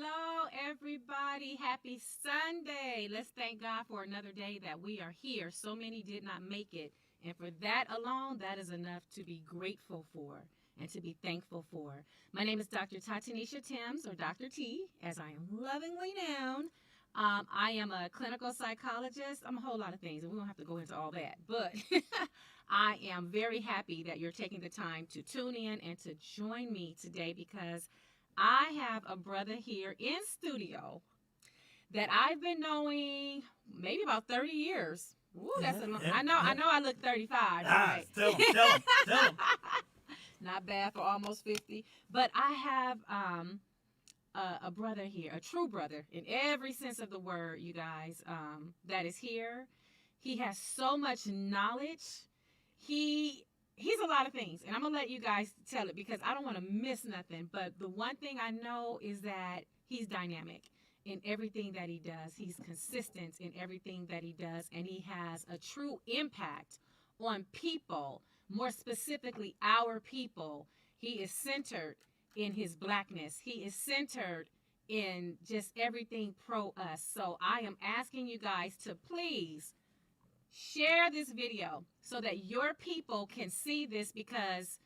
Hello, everybody. Happy Sunday. Let's thank God for another day that we are here. So many did not make it. And for that alone, that is enough to be grateful for and to be thankful for. My name is Dr. Tatanisha Timms, or Dr. T, as I am lovingly known. I am a clinical psychologist. I'm a whole lot of things, and we don't have to go into all that. But I am very happy that you're taking the time to tune in and to join me today because I have a brother here in studio that I've been knowing maybe about 30 years. Ooh, that's a long, I know I look 35, right? Tell him. Not bad for almost 50. But I have a brother here, a true brother in every sense of the word, you guys, that is here. He has so much knowledge. He's a lot of things, and I'm going to let you guys tell it because I don't want to miss nothing. But the one thing I know is that he's dynamic in everything that he does. He's consistent in everything that he does, and he has a true impact on people, more specifically our people. He is centered in his blackness. He is centered in just everything pro us. So I am asking you guys to please share this video so that your people can see this because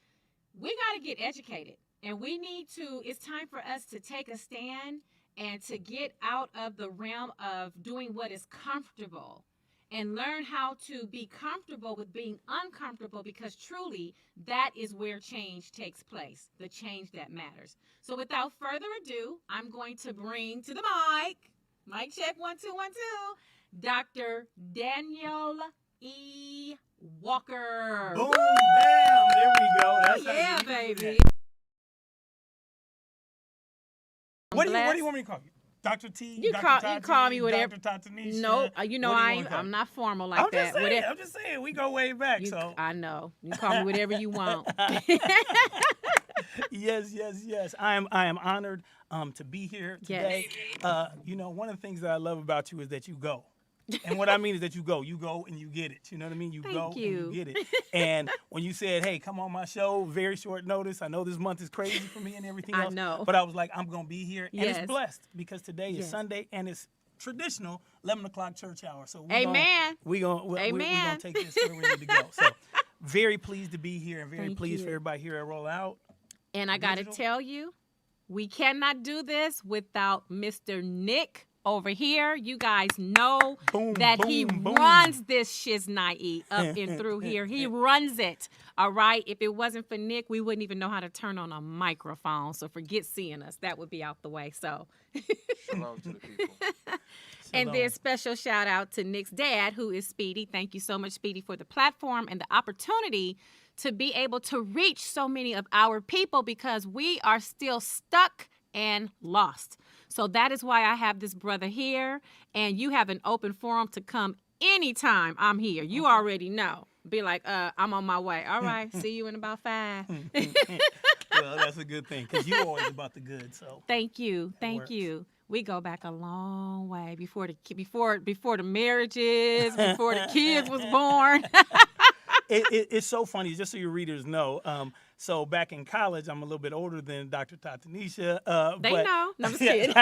we got to get educated and we need to, it's time for us to take a stand and to get out of the realm of doing what is comfortable and learn how to be comfortable with being uncomfortable because truly that is where change takes place, the change that matters. So without further ado, I'm going to bring to the mic check 1 2 1 2, Dr. Daniel E. Walker. Boom, bam, there we go. That's yeah, baby. What do you want me to call you? Dr. T? You call me whatever. Dr. Tatanisha? No, I'm not formal like that. I'm just saying, we go way back. I know. You can call me whatever you want. Yes. I am honored to be here today. Yes. One of the things that I love about you is that you go. And what I mean is that you go and you get it. You know what I mean? You go and you get it. And when you said, hey, come on my show, very short notice. I know this month is crazy for me and everything else. I know. But I was like, I'm going to be here. And Yes. it's blessed because today is Sunday and it's traditional 11 o'clock church hour. So Amen. we're going to take this where we need to go. So very pleased to be here and very pleased for everybody here at Roll Out. And I got to tell you, we cannot do this without Mr. Nick over here. You guys know he runs this shiznai up and through here. He runs it. All right. If it wasn't for Nick, we wouldn't even know how to turn on a microphone. So forget seeing us. That would be out the way. So Shalom to the people. And then special shout out to Nick's dad, who is Speedy. Thank you so much, Speedy, for the platform and the opportunity to be able to reach so many of our people because we are still stuck and lost. So that is why I have this brother here, and you have an open forum to come anytime I'm here. You already know. Be like, I'm on my way. All right, see you in about 5. Well, that's a good thing because you're always about the good. So thank you. We go back a long way before the marriages, before the kids was born. It's so funny, just so your readers know. So back in college, I'm a little bit older than Dr. Tatanisha. They know. No, I'm just kidding.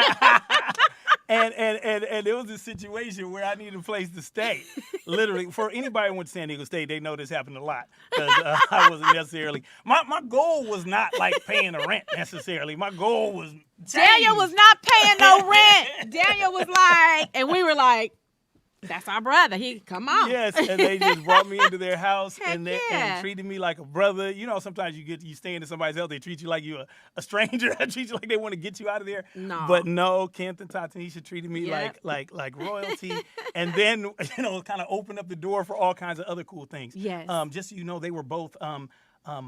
and there was a situation where I needed a place to stay. Literally, for anybody who went to San Diego State, they know this happened a lot because I wasn't necessarily. My goal was not like paying the rent necessarily. My goal was Daniel was not paying no rent. Daniel was like, and we were like, that's our brother. He come on. Yes, and they just brought me into their house and yeah. treated me like a brother. You know, sometimes you stay into somebody's house, they treat you like you're a stranger. They treat you like they want to get you out of there. No. But no, Kent and Tatanisha treated me like royalty. And then, kind of opened up the door for all kinds of other cool things. Yes. Just so you know, they were both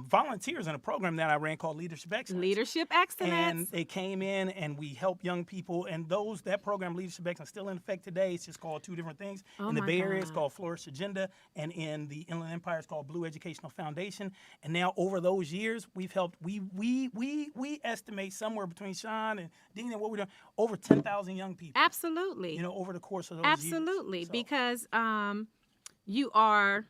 volunteers in a program that I ran called Leadership Excellence. Leadership Excellence. And they came in and we helped young people. And that program, Leadership Excellence, still in effect today. It's just called 2 different things. In the Bay Area, it's called Flourish Agenda. And in the Inland Empire, it's called BLU Educational Foundation. And now over those years, we've helped, we estimate somewhere between Sean and Dean and what we're doing, over 10,000 young people. Absolutely. Over the course of those years. Absolutely. So. Because you are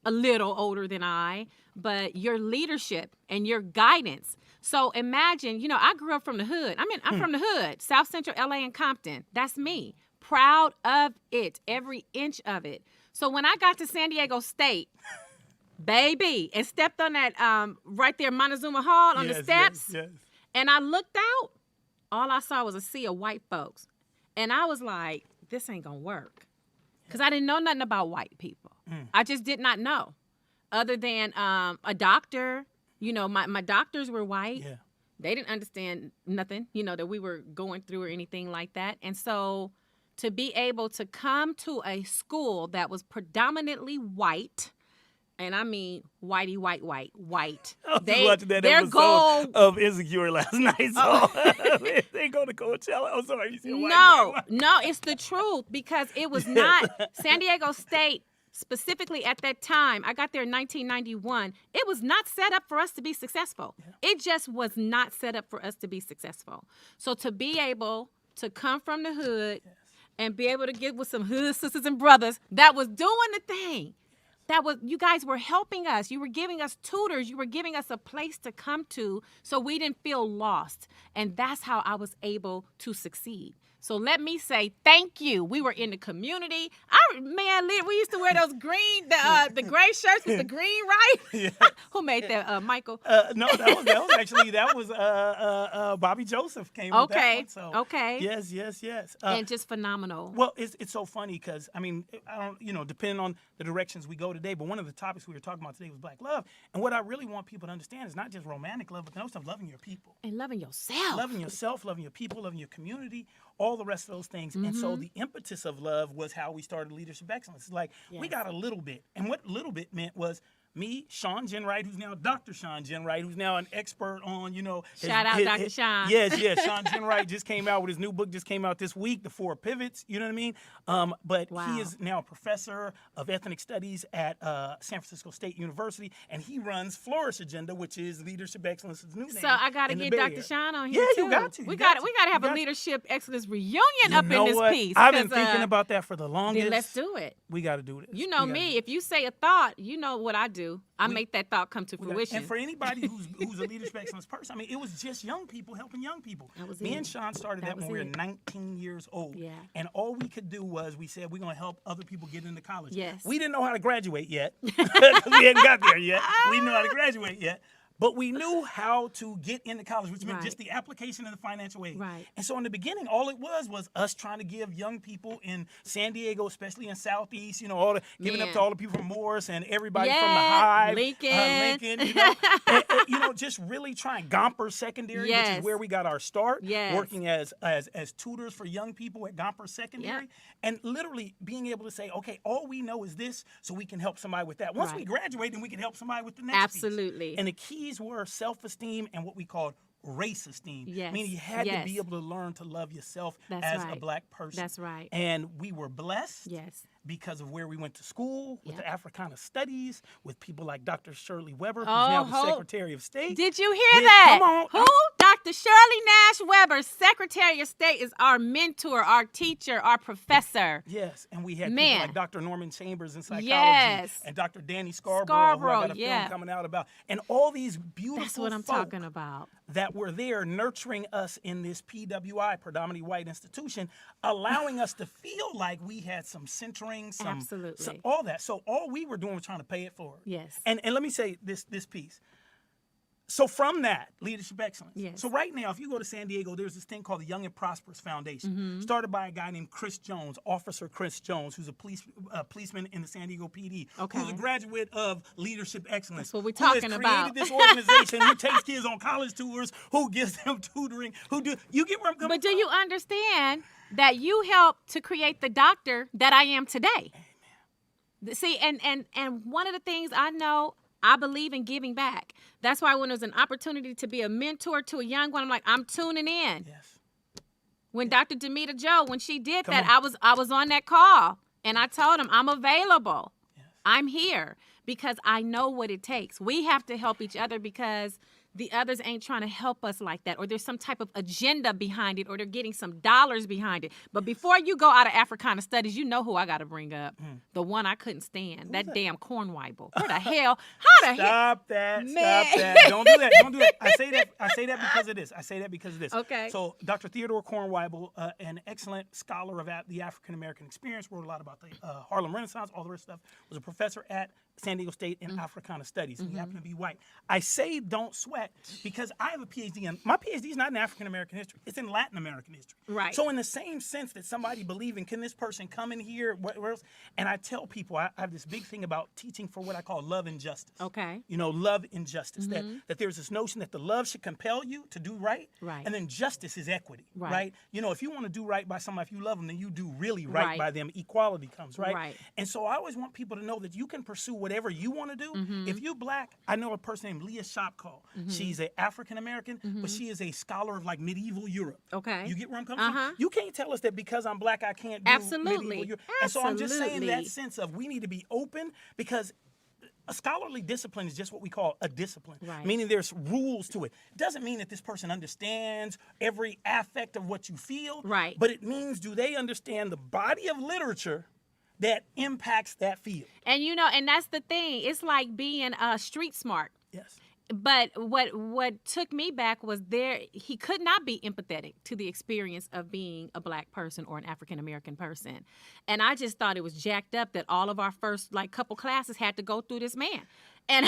a little older than I, but your leadership and your guidance So imagine, I grew up from the hood. I'm from the hood, South Central LA and Compton. That's me. Proud of it, every inch of it. So when I got to San Diego State, baby, and stepped on that right there, Montezuma Hall on the steps, yes. and I looked out, all I saw was a sea of white folks. And I was like, this ain't gonna work. Because I didn't know nothing about white people. I just did not know. Other than a doctor, my doctors were white. Yeah. They didn't understand nothing, that we were going through or anything like that. And so to be able to come to a school that was predominantly white, and I mean whitey, white. I was They, watching that their episode goal of Insecure last night. So they go to Coachella. I'm sorry, you said white. No, it's the truth, because it was not San Diego State. Specifically at that time, I got there in 1991, it was not set up for us to be successful. Yeah. It just was not set up for us to be successful. So to be able to come from the hood and be able to get with some hood sisters and brothers that was doing the thing, you guys were helping us. You were giving us tutors. You were giving us a place to come to so we didn't feel lost. And that's how I was able to succeed. So let me say thank you. We were in the community. We used to wear those green, the gray shirts with the green, right? Yeah. Who made that, Michael? No, that was Bobby Joseph came with that one. So, okay. Yes. And just phenomenal. Well, it's so funny because, I don't, depending on the directions we go today, but one of the topics we were talking about today was Black love. And what I really want people to understand is not just romantic love, but also loving your people. And loving yourself. Loving yourself, loving your people, loving your community, all the rest of those things. And so the impetus of love was how we started Leadership Excellence. It's like, we got a little bit. And what little bit meant was me, Sean Jenwright, who's now Dr. Sean Jenwright, who's now an expert on, Shout out Dr. Sean. Yes. Sean Jenwright just came out with his new book, just came out this week, The Four Pivots, you know what I mean? But he is now a professor of ethnic studies at San Francisco State University, and he runs Flourish Agenda, which is Leadership Excellence's new name. So I got to get Dr. Sean on here, too. Yeah, you got to. We got to have a Leadership Excellence reunion up in this piece. I've been thinking about that for the longest. Then let's do it. We got to do this. You know me. If you say a thought, you know what I do. I make that thought come to fruition. And for anybody who's a Leadership Excellence person, it was just young people helping young people. Me and Sean started that when we were 19 years old. Yeah. And all we could do was we said we're going to help other people get into college. Yes. We didn't know how to graduate yet because we hadn't got there yet. We didn't know how to graduate yet. But we knew how to get into college, which meant just the application and the financial aid. Right. And so in the beginning, all it was us trying to give young people in San Diego, especially in Southeast, giving up to all the people from Morris and everybody from the Hive, Lincoln, just really trying. Gomper Secondary, which is where we got our start, working as tutors for young people at Gomper Secondary, and literally being able to say, okay, all we know is this, so we can help somebody with that. Once we graduate, then we can help somebody with the next piece. And the keys were self-esteem and what we called race esteem. Meaning you had to be able to learn to love yourself as a Black person. That's right. And we were blessed because of where we went to school, with the Africana Studies, with people like Dr. Shirley Weber, who's now the Secretary of State. Did you hear that? Come on. Who? Dr. Shirley Nash Weber, Secretary of State, is our mentor, our teacher, our professor. Yes, and we had people like Dr. Norman Chambers in psychology, and Dr. Danny Scarborough, who I got a film coming out about, and all these beautiful That's what I'm talking about. That were there nurturing us in this PWI, predominantly white institution, allowing us to feel like we had some centering, some all that. So all we were doing was trying to pay it forward. Yes. And let me say this piece. So from that, Leadership Excellence. Yes. So right now, if you go to San Diego, there's this thing called the Young and Prosperous Foundation, started by a guy named Chris Jones, Officer Chris Jones, who's a policeman in the San Diego PD, who's a graduate of Leadership Excellence. That's what we're talking about. Who has created this organization, who takes kids on college tours, who gives them tutoring, you get where I'm coming from? But do you understand that you helped to create the doctor that I am today? Amen. See, and one of the things I know, I believe in giving back. That's why when there's an opportunity to be a mentor to a young one, I'm like, I'm tuning in. Yes. When Dr. Demita Joe, when she did that, I was on that call, and I told him I'm available. Yes. I'm here because I know what it takes. We have to help each other because the others ain't trying to help us like that, or there's some type of agenda behind it, or they're getting some dollars behind it. But before you go out of Africana studies, you know who I got to bring up. The one I couldn't stand. That damn Cornweibel. Where the hell? How the hell? Stop that. Man. Stop that. Don't do that. Don't do that. I say that because of this. Okay. So Dr. Theodore Cornweibel, an excellent scholar of the African American experience, wrote a lot about the Harlem Renaissance, all the rest of stuff, was a professor at San Diego State in Africana Studies, and he happened to be white. I say don't sweat because I have a PhD in, my PhD is not in African American history, it's in Latin American history. Right. So in the same sense that somebody believing, can this person come in here, where else? And I tell people, I have this big thing about teaching for what I call love and justice. Okay. You know, love and justice, that there's this notion that the love should compel you to do right, Right. and then justice is equity, Right. right? You know, if you want to do right by somebody, if you love them, then you do really right, Right. by them. Equality comes, right? Right. And so I always want people to know that you can pursue whatever you want to do. If you're black, I know a person named Leah Shopko. She's an African American, but she is a scholar of like medieval Europe. Okay. You get where I'm coming from? You can't tell us that because I'm black I can't do Absolutely. medieval Europe. And so I'm just saying Absolutely. that sense of we need to be open, because a scholarly discipline is just what we call a discipline, Right. meaning there's rules to it. Doesn't mean that this person understands every aspect of what you feel, Right. but it means, do they understand the body of literature that impacts that field? And you know, and that's the thing. It's like being street smart. Yes. But what took me back was he could not be empathetic to the experience of being a black person or an African American person. And I just thought it was jacked up that all of our first like couple classes had to go through this man. And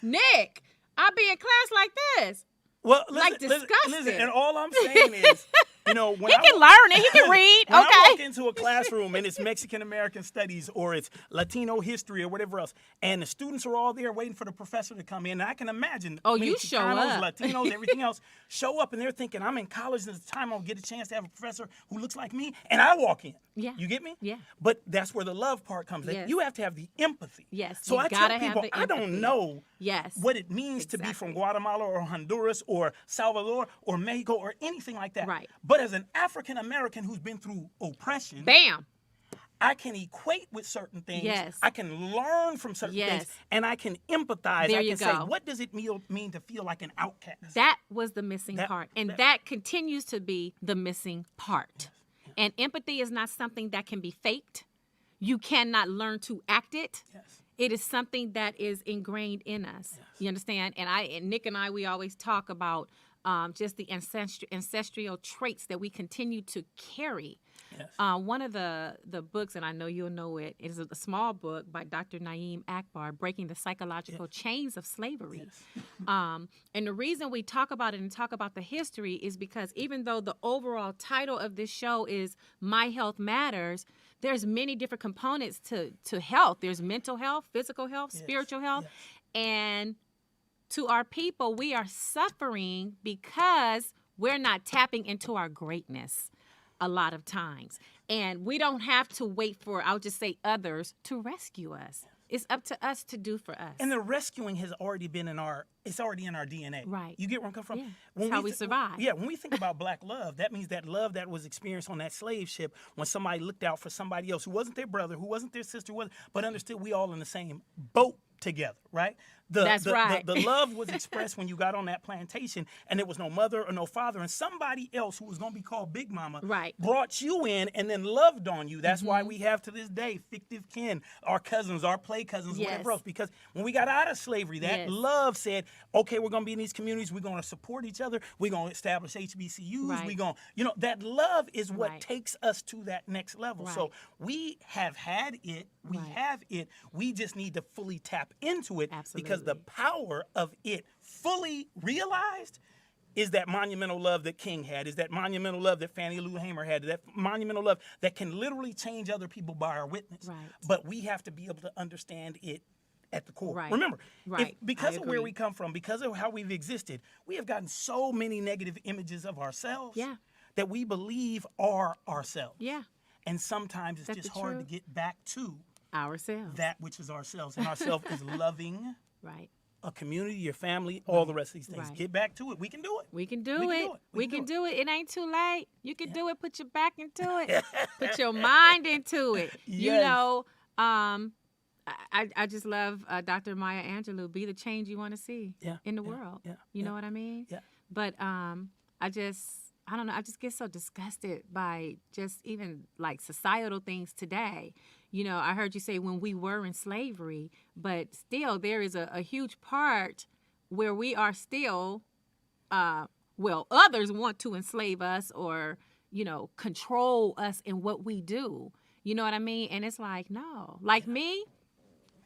Nick, I'll be in class like this. Well, Like listen, disgusting. and all I'm saying is, you know, when He can learn it. He can read. When I walk Okay. into a classroom and it's Mexican American studies or it's Latino history or whatever else, and the students are all there waiting for the professor to come in, and I can imagine Oh, many you show Chicanos, up. Latinos, everything else show up, and they're thinking, I'm in college, and it's time I'll get a chance to have a professor who looks like me, and I walk in. Yeah. You get me? Yeah. But that's where the love part comes in. Yes. You have to have the empathy. Yes, So you I gotta tell have people, the I don't empathy. know Yes. what it means to be from Exactly. Guatemala or Honduras or Salvador or Mexico or anything like that. Right. But as an African American who's been through oppression, Bam. I can equate with certain things. Yes. I can learn from certain Yes. things, and I can empathize. There I you can say, go. what does it mean to feel like an outcast? That was the missing That- part. And that- that continues to be the missing part. And empathy is not something that can be faked. You cannot learn to act it. Yes. It is something that is ingrained in us. You understand? And Nick and I, we always talk about just the ancestral traits that we continue to carry. Yes. One of the books, and I know you'll know it, is a small book by Dr. Naim Akbar, Breaking the Psychological Chains of Slavery. And the reason we talk about it and talk about the history is because even though the overall title of this show is My Health Matters, there's many different components to health. There's mental health, physical health, spiritual health, and to our people, we are suffering because we're not tapping into our greatness a lot of times. And we don't have to wait for, I'll just say, others to rescue us. It's up to us to do for us. And the rescuing has already been it's already in our DNA. Right. You get where I'm coming from? Yeah. It's how we survive. Yeah, when we think about black love, that means that love that was experienced on that slave ship when somebody looked out for somebody else who wasn't their brother, who wasn't their sister, but understood we all in the same boat together, right? That's right. The love was expressed when you got on that plantation and there was no mother or no father, and somebody else who was going to be called Big Mama Right. brought you in and then loved on you. That's why we have to this day fictive kin, our cousins, our play cousins, Yes. whatever else. Because when we got out of slavery, that Yes. love said, okay, we're going to be in these communities. We're going to support each other. We're going to establish HBCUs. Right. We're going to, that love is what Right. takes us to that next level. Right. So we have had it. We Right. have it. We just need to fully tap into it because the Absolutely. power of it fully realized is that monumental love that King had, is that monumental love that Fannie Lou Hamer had, that monumental love that can literally change other people by our witness. Right. But we have to be able to understand it at the core. Right. Remember, Right. because I of where agree. we come from, because of how we've existed, we have gotten so many negative images of ourselves Yeah. that we believe are ourselves. Yeah. And sometimes it's That's just the hard to truth. get back to Ourselves. that which is ourselves. And ourselves is loving Right. a community, your family, all the rest of these things. Right. Get back to it. We can do it. We can do We can it. do it. We can do it. It ain't too late. You can do it. Put your back into it. Put your mind into it. You Yes. know, I just love Dr. Maya Angelou. Be the change you want to see in the world. Yeah. You know what I mean? Yeah. But I don't know. I just get so disgusted by just even like societal things today. You know, I heard you say when we were in slavery, but still there is a huge part where we are still, others want to enslave us or, you know, control us in what we do. You know what I mean? And it's like, no. Like me,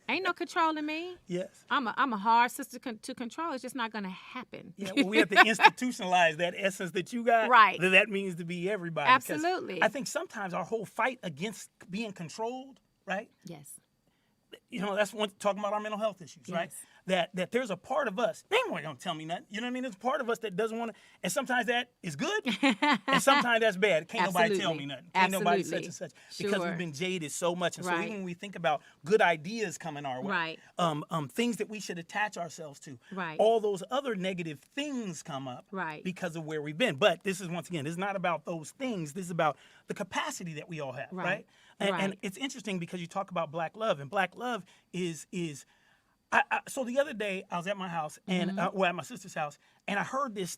ain't no controlling me. Yes. I'm a hard sister to control. It's just not going to happen. Yeah, well, we have to institutionalize that essence that you got. Right. That means to be everybody. Absolutely. I think sometimes our whole fight against being controlled, right? Yes. You know, that's one talking about our mental health issues, right? That there's a part of us, they ain't gonna tell me nothing. You know what I mean? There's a part of us that doesn't want to, and sometimes that is good, and sometimes that's bad. Can't nobody tell me nothing. Can't nobody such and such. Because we've been jaded so much. And so even when we think about good ideas coming our way, things that we should attach ourselves to, all those other negative things come up because of where we've been. But this is, once again, this is not about those things. This is about the capacity that we all have, right? And it's interesting because you talk about black love, and black love is so the other day I was at my house and at my sister's house, and I heard this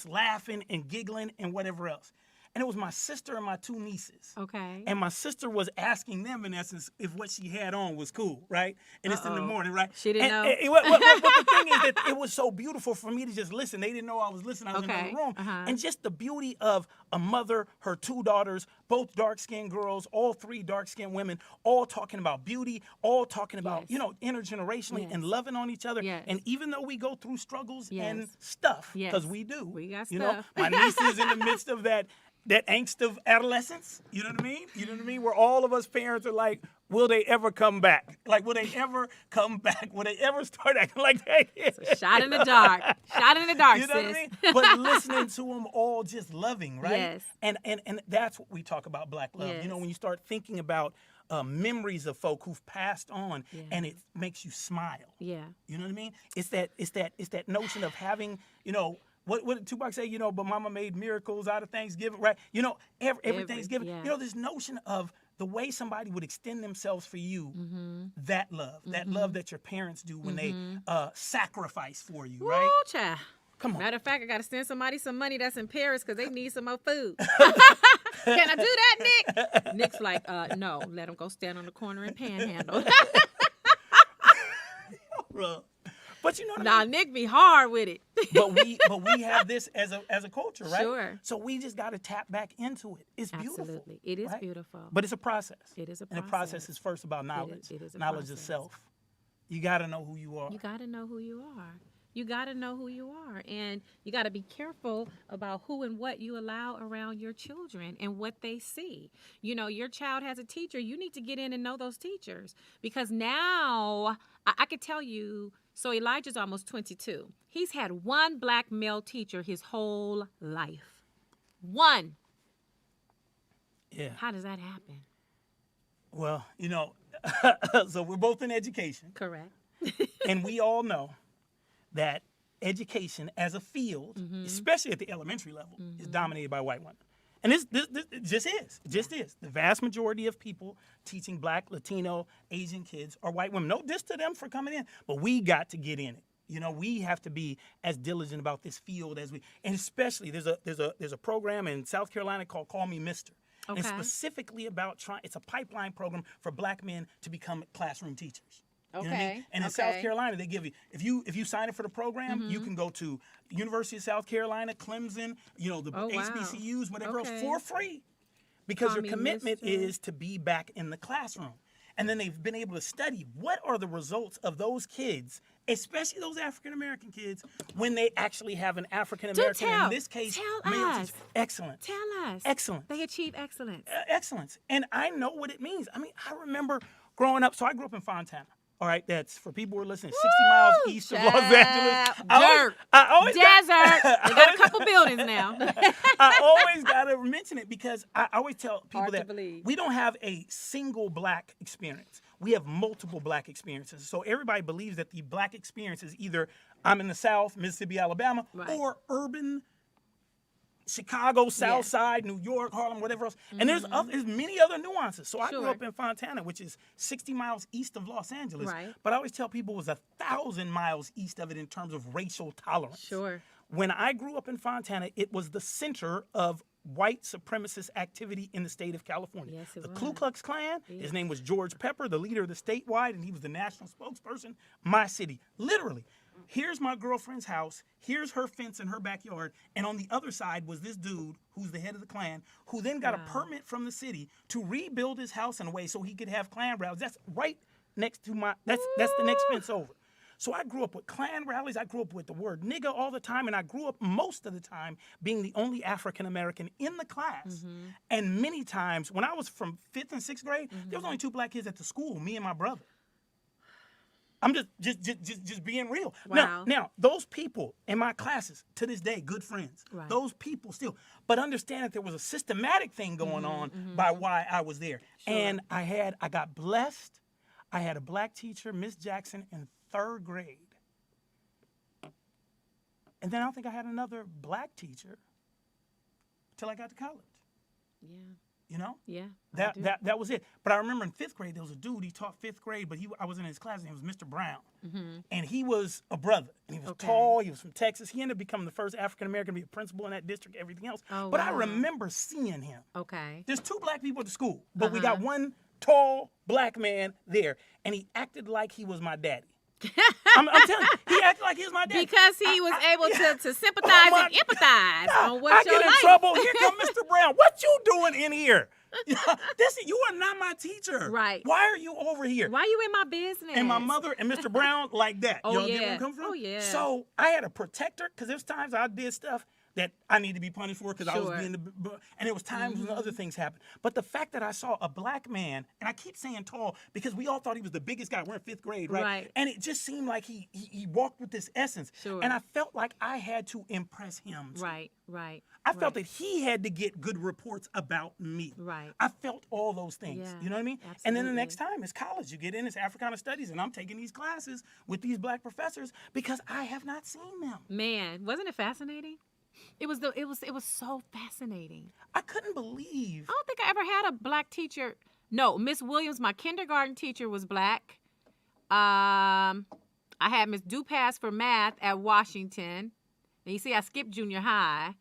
laughing and giggling and whatever else. And it was my sister and my two nieces. Okay. And my sister was asking them, in essence, if what she had on was cool, right? And it's in the morning, right? She didn't know. But the thing is that it was so beautiful for me to just listen. They didn't know I was listening. I was in the room. And just the beauty of a mother, her two daughters, both dark-skinned girls, all three dark-skinned women, all talking about beauty, all talking about, you know, intergenerationally and loving on each other. And even though we go through struggles and stuff, because we do. We got stuff. You know, my niece is in the midst of that angst of adolescence, you know what I mean? You know what I mean? Where all of us parents are like, will they ever come back? Like, will they ever come back? Will they ever start acting like that? It's a shot in the dark. Shot in the dark, you know sis. What I mean? But listening to them all just loving, right? Yes. And that's what we talk about black love. Yes. You know, when you start thinking about memories of folk who've passed on, and it makes you smile. Yeah. You know what I mean? It's that notion of having, you know, what did Tupac say? You know, but Mama made miracles out of Thanksgiving, right? You know, every Thanksgiving. You know, this notion of the way somebody would extend themselves for you, that love that your parents do when they sacrifice for you, right? Woo, child. Come on. Matter of fact, I got to send somebody some money that's in Paris because they need some more food. Can I do that, Nick? Nick's like, no, let him go stand on the corner and panhandle. Bro. But you know what I mean? Nick be hard with it. but we have this as a culture, right? Sure. So we just got to tap back into it. It's beautiful. Absolutely. It is beautiful. But it's a process. It is a process. And the process is first about knowledge. It is a knowledge process. of self. You got to know who you are. You got to know who you are. You got to know who you are. And you got to be careful about who and what you allow around your children and what they see. You know, your child has a teacher. You need to get in and know those teachers. Because now, I could tell you, so Elijah's almost 22. He's had one black male teacher his whole life. One. Yeah. How does that happen? Well, you know, so we're both in education. Correct. And we all know that education as a field, especially at the elementary level, is dominated by white women. And this just is. The vast majority of people teaching black, Latino, Asian kids are white women. No diss to them for coming in, but we got to get in it. You know, we have to be as diligent about this field as we, and especially there's a program in South Carolina called Call Me Mister. Okay. And it's specifically about it's a pipeline program for black men to become classroom teachers. You know what I mean? And in South Carolina, they give you, if you sign up for the program, you can go to University of South Carolina, Clemson, you know, the HBCUs, whatever else, for free. Because your commitment is to be back in the classroom. And then they've been able to study what are the results of those kids, especially those African-American kids, when they actually have an African-American, in this case, male teacher. Excellent. Tell us. Excellent. They achieve excellence. Excellence. And I know what it means. I mean, I remember growing up, so I grew up in Fontana. All right, that's for people who are listening, 60 miles east of Los Angeles. Dirt. Desert. They got a couple buildings now. I always got to mention it because I always tell people that believe. We don't have a single black experience. We have multiple black experiences. So everybody believes that the black experience is either I'm in the South, Mississippi, Alabama, or urban Chicago, South Yeah. Side, New York, Harlem, whatever else. And there's many other nuances. So I grew Sure. up in Fontana, which is 60 miles east of Los Angeles. Right. But I always tell people it was 1,000 miles east of it in terms of racial tolerance. Sure. When I grew up in Fontana, it was the center of white supremacist activity in the state of California. Yes, it the was. Ku Klux Klan, his name was George Pepper, the leader of the statewide, and he was the national spokesperson. My city, literally. Here's my girlfriend's house, here's her fence in her backyard, and on the other side was this dude who's the head of the Klan, who then got a permit from the city to rebuild his house in a way so he could have Klan rallies. That's right next to that's the next fence over. So I grew up with Klan rallies, I grew up with the word nigga all the time, and I grew up most of the time being the only African American in the class. And many times, when I was from 5th and 6th grade, there was only 2 black kids at the school, me and my brother. I'm just being real. Wow. Now, those people in my classes, to this day, good friends. Right. Those people still. But understand that there was a systematic thing going on by why I was there. Sure. And I got blessed. I had a black teacher, Miss Jackson, in 3rd grade. And then I don't think I had another black teacher till I got to college. Yeah. You know? Yeah. That was it. But I remember in 5th grade, there was a dude, he taught 5th grade, but I was in his class, and he was Mr. Brown. And he was a brother. And he was tall, he was from Texas. He ended up becoming the first African-American to be a principal in that district, everything else. Oh, but I wow. remember seeing him. Okay. There's 2 black people at the school, but we got one tall black man there, and he acted like he was my daddy. I'm telling you, he acted like he was my daddy. Because he was able to sympathize and empathize on what I your get in life. trouble. Here come Mr. Brown. What you doing in here? You are not my teacher. Right. Why are you over here? Why you in my business? And my mother and Mr. Brown like that. Oh, You know, yeah. get where I'm coming from? Oh, yeah. So I had a protector because there's times I did stuff that I need to be punished for because I was Sure. being and there was times when other things happened. But the fact that I saw a black man, and I keep saying tall because we all thought he was the biggest guy. We're in 5th grade, right? Right. And it just seemed like he walked with this essence. Sure. And I felt like I had to impress him too. Right. I felt that he had to get good reports about me. Right. I felt all those things. Yeah, You know what I mean? And then the absolutely. next time it's college. You get in, it's Africana Studies, and I'm taking these classes with these black professors because I have not seen them. Man, wasn't it fascinating? It was so fascinating. I couldn't believe. I don't think I ever had a black teacher. No, Miss Williams, my kindergarten teacher, was black. I had Miss Dupass for math at Washington. And you see, I skipped junior high.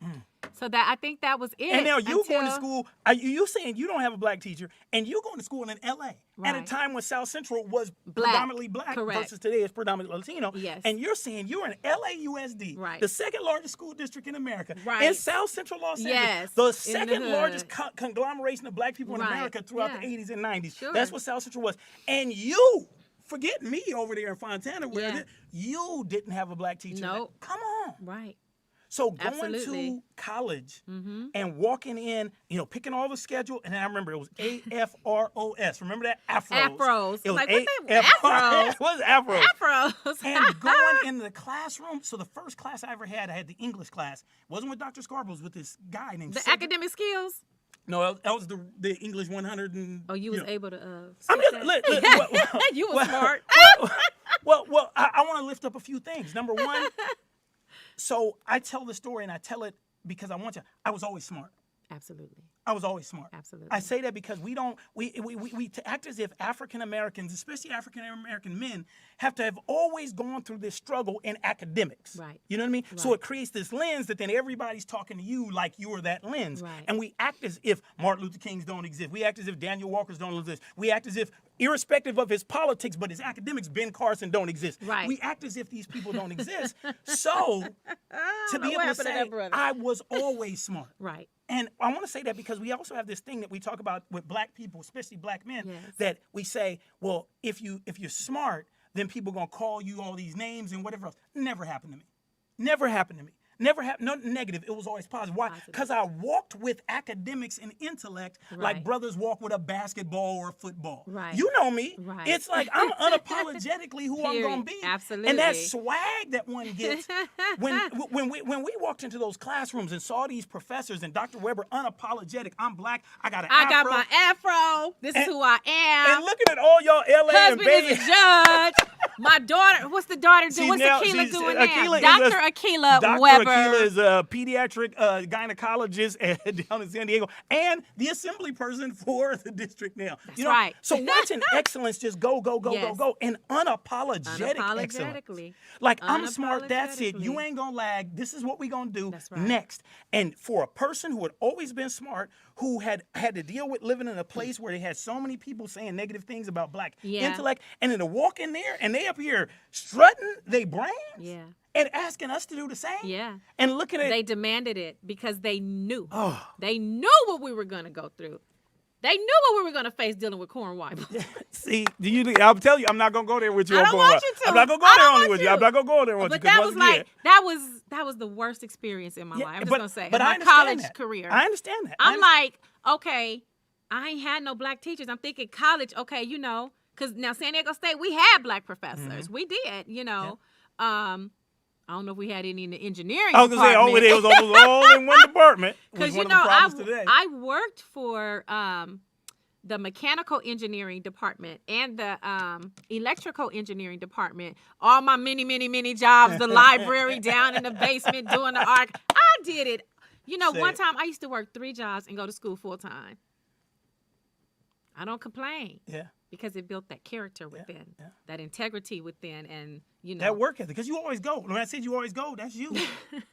So I think that was it. And now you going to until- school, you saying you don't have a black teacher, and you going to school in L.A. at a Right. time when South Central was Black. predominantly black Correct. versus today it's predominantly Latino. Yes. And you're saying you're in LAUSD, Right. the 2nd largest school district in America, Right. in South Central Los Angeles, Yes, the in the 2nd largest hood. conglomeration of black people in Right. America throughout Yeah. the 80s and 90s. Sure. That's what South Central was. And you, forget me over there in Fontana, where Yeah. you didn't have a black teacher. Nope. Come on. Right. So going Absolutely. to college and walking in, picking all the schedule, and then I remember it was AFROS. Remember that? Afros. Afros. It was Like, what the- Afros. Afros? It was Afros. Afros. And going into the classroom. So the first class I ever had, I had the English class. It wasn't with Dr. Scarborough, it was with this guy named The Cedric. academic skills. No, that was the English 100 and. Oh, you was know. able to. I'm speak just that? You was smart. Well, I want to lift up a few things. Number one, so I tell the story and I tell it because I was always smart. Absolutely. I was always smart. Absolutely. I say that because we act as if African Americans, especially African American men, have to have always gone through this struggle in academics. Right. You know what I mean? So Right. it creates this lens that then everybody's talking to you like you are that lens. Right. And we act as if Martin Luther Kings don't exist. We act as if Daniel Walkers don't exist. We act as if, irrespective of his politics, but his academics, Ben Carson don't exist. Right. We act as if these people don't exist. So to be able what to happened to say, that brother? I was always smart. Right. And I want to say that because we also have this thing that we talk about with black people, especially black men, Yes. that we say, well, if you're smart, then people are going to call you all these names and whatever else. Never happened to me. Never happened to me. Never happened. Nothing negative. It was always positive. Why? Positive. Because I walked with academics and intellect like Right. brothers walk with a basketball or a football. Right. You know me. Right. It's like I'm unapologetically who I'm Period. going to be. Absolutely. And that swag that one gets when we walked into those classrooms and saw these professors and Dr. Weber unapologetic. I'm black. I got an I got afro. my afro. This is who I am. And looking at all y'all LA and Husband baby. is a judge. My daughter, what's the daughter doing? What's Akila doing now? Dr. Akila Weber. Dr. Akila is a pediatric gynecologist down in San Diego and the assembly person for the district now. That's right. So watching excellence just go, Yes. and unapologetic excellence. Like, I'm smart, that's it. You ain't going to lag. This is what we going to do next. And for a person who had always been smart, who had to deal with living in a place where they had so many people saying negative things about black intellect, and then to walk in there and they up here strutting their brains and asking us to do the same. Yeah. And looking at They demanded it because they knew. They knew what we were going to go through. They knew what we were going to face dealing with Corn Weibel. See, I'll tell you, I'm not going to go there with you. I don't want you to. I'm not going to go there only with you. I'm not going to go there with you. But that was that was the worst experience in my life. I'm just going to say. But in my college career. I understand that. I'm like, okay, I ain't had no black teachers. I'm thinking college, okay, because now San Diego State, we had black professors. We did, I don't know if we had any in the engineering department. I was going to say, it was all in one department. Because, I worked for the mechanical engineering department and the electrical engineering department. All my many, many, many jobs, the library down in the basement doing the arc. I did it. One time I used to work 3 jobs and go to school full time. I don't complain. Yeah. Because it built that character within, that integrity within, and that work ethic. Because you always go. When I said you always go, that's you.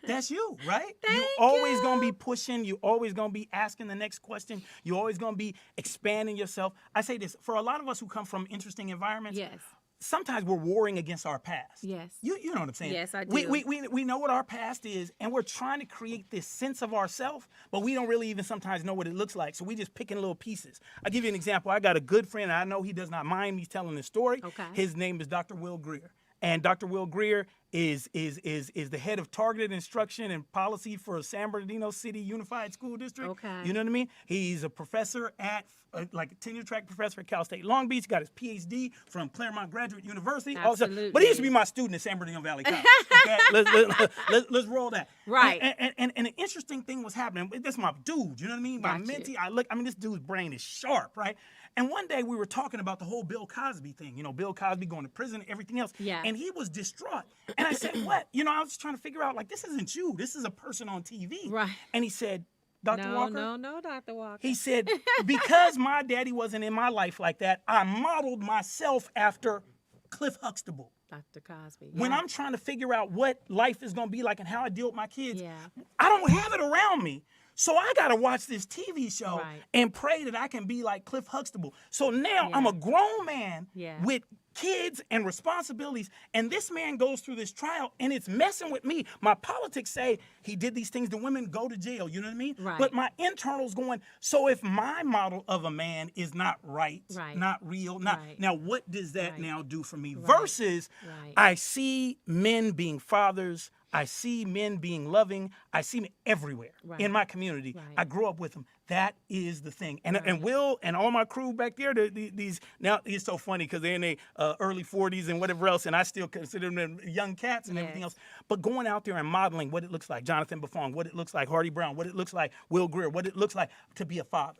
That's you, right? You're always gonna be pushing. You always gonna be asking the next question. You always gonna be expanding yourself. I say this for a lot of us who come from interesting environments. Yes. Sometimes we're warring against our past. Yes. You know what I'm saying? Yes, I do. We know what our past is, and we're trying to create this sense of ourselves, but we don't really even sometimes know what it looks like. So we just picking little pieces. I'll give you an example. I got a good friend, and I know he does not mind me telling this story. Okay. His name is Dr. Will Greer. And Dr. Will Greer is the head of targeted instruction and policy for San Bernardino City Unified School District. Okay. You know what I mean? He's a professor at, like a tenure track professor at Cal State Long Beach. Got his PhD from Claremont Graduate University. Absolutely. But he used to be my student at San Bernardino Valley College. Okay? let's roll that. Right. And an interesting thing was happening. This is my dude. You know what I mean? My mentee. This dude's brain is sharp, right? And one day we were talking about the whole Bill Cosby thing, Bill Cosby going to prison, everything else. Yeah. And he was distraught. And I said, what? I was trying to figure out, this isn't you. This is a person on TV. Right. And he said, Dr. Walker? No, Dr. Walker. He said, because my daddy wasn't in my life like that, I modeled myself after Cliff Huxtable. Dr. Cosby. When I'm trying to figure out what life is going to be like and how I deal with my kids, Yeah. I don't have it around me. So I got to watch this TV show and pray that I can be like Cliff Huxtable. So now I'm a grown man with kids and responsibilities, and this man goes through this trial, and it's messing with me. My politics say he did these things to women, go to jail, you know what I mean? Right. But my internal's going, so if my model of a man is not right. Not real, now what does that now do for me? Versus I see men being fathers, I see men being loving. I see men everywhere in my community. I grew up with them. That is the thing. And Will and all my crew back there, these now it's so funny because they're in their early 40s and whatever else, and I still consider them young cats and everything else. But going out there and modeling what it looks like, Jonathan Buffon, what it looks like, Hardy Brown, what it looks like, Will Greer, what it looks like to be a father.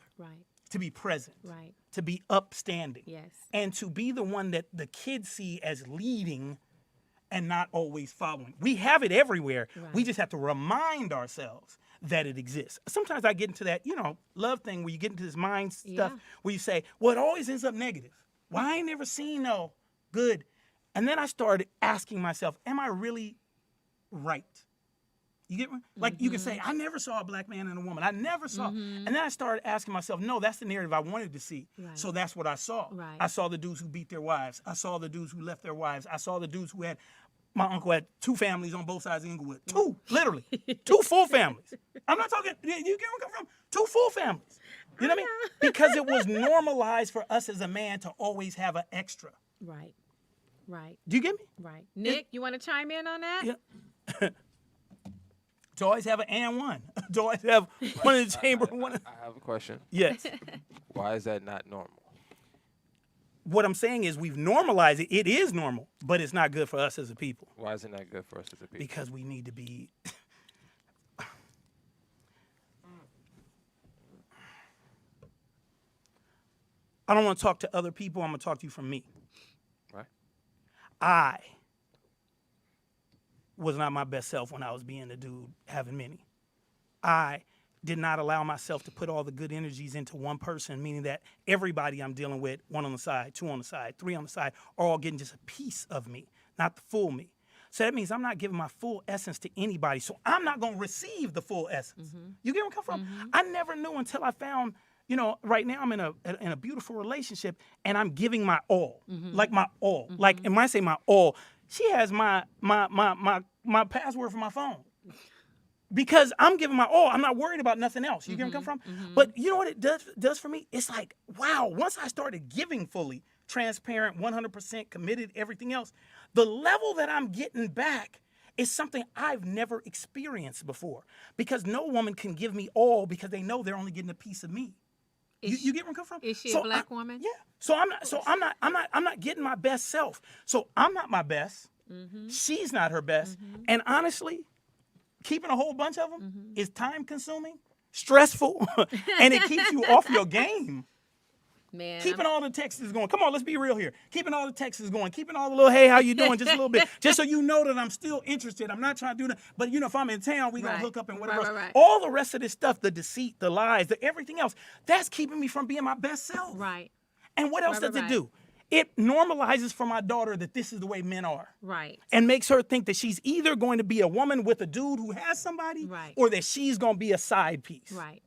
To be present. To be upstanding. And to be the one that the kids see as leading and not always following. We have it everywhere. We just have to remind ourselves that it exists. Sometimes I get into that, love thing where you get into this mind stuff where you say, well, it always ends up negative. Well, I ain't never seen no good. And then I started asking myself, am I really right? You get me? Like you can say, I never saw a black man and a woman. I never saw. And then I started asking myself, no, that's the narrative I wanted to see. So that's what I saw. I saw the dudes who beat their wives. I saw the dudes who left their wives. I saw the dudes who had, my uncle had 2 families on both sides of Inglewood. 2, literally. 2 full families. I'm not talking, you get where I'm coming from? 2 full families. You know what I mean? Because it was normalized for us as a man to always have an extra. Right. Do you get me? Nick, you want to chime in on that? Yeah. To always have an and one. To always have one in the chamber. I have a question. Yes. Why is that not normal? What I'm saying is we've normalized it. It is normal, but it's not good for us as a people. Why is it not good for us as a people? Because we need to be... I don't want to talk to other people. I'm going to talk to you from me. Right. I was not my best self when I was being a dude having many. I did not allow myself to put all the good energies into one person, meaning that everybody I'm dealing with, 1 on the side, 2 on the side, 3 on the side, are all getting just a piece of me, not the full me. So that means I'm not giving my full essence to anybody. So I'm not going to receive the full essence. You get where I'm coming from? I never knew until I found, right now I'm in a beautiful relationship and I'm giving my all, like my all. Like, and when I say my all, she has my password for my phone. Because I'm giving my all. I'm not worried about nothing else. You get where I'm coming from? But you know what it does for me? It's like, wow, once I started giving fully, transparent, 100% committed, everything else, the level that I'm getting back is something I've never experienced before. Because no woman can give me all because they know they're only getting a piece of me. You get where I'm coming from? Is she a black woman? Yeah. So I'm not getting my best self. So I'm not my best. She's not her best. And honestly, keeping a whole bunch of them is time consuming, stressful, and it keeps you off your game. Man, Keeping all the texts going. Come on, let's be real here. Keeping all the texts going. Keeping all the little, hey, how you doing? Just a little bit. Just so you know that I'm still interested. I'm not trying to do that. But, if I'm in town, we going to hook up and whatever else. Right. All the rest of this stuff, the deceit, the lies, the everything else, that's keeping me from being my best self. Right. And what else does it do? It normalizes for my daughter that this is the way men are. Right. And makes her think that she's either going to be a woman with a dude who has somebody or that she's going to be a side piece. Right.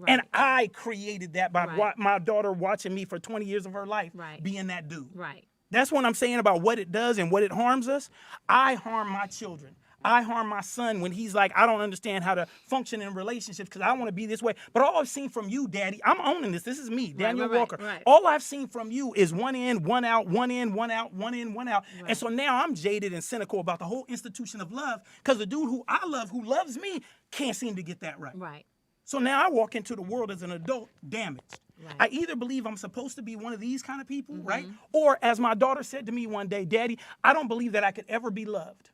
And I created that by my daughter watching me for 20 years of her life being that dude. Right. That's what I'm saying about what it does and what it harms us. I harm my children. I harm my son when he's like, I don't understand how to function in relationships because I want to be this way. But all I've seen from you, Daddy, I'm owning this. This is me, Daniel Walker. Right. All I've seen from you is one in, one out, one in, one out, one in, one out. Right. And so now I'm jaded and cynical about the whole institution of love because the dude who I love, who loves me, can't seem to get that right. Right. So now I walk into the world as an adult damaged. Right. I either believe I'm supposed to be one of these kind of people, right? Or as my daughter said to me one day, Daddy, I don't believe that I could ever be loved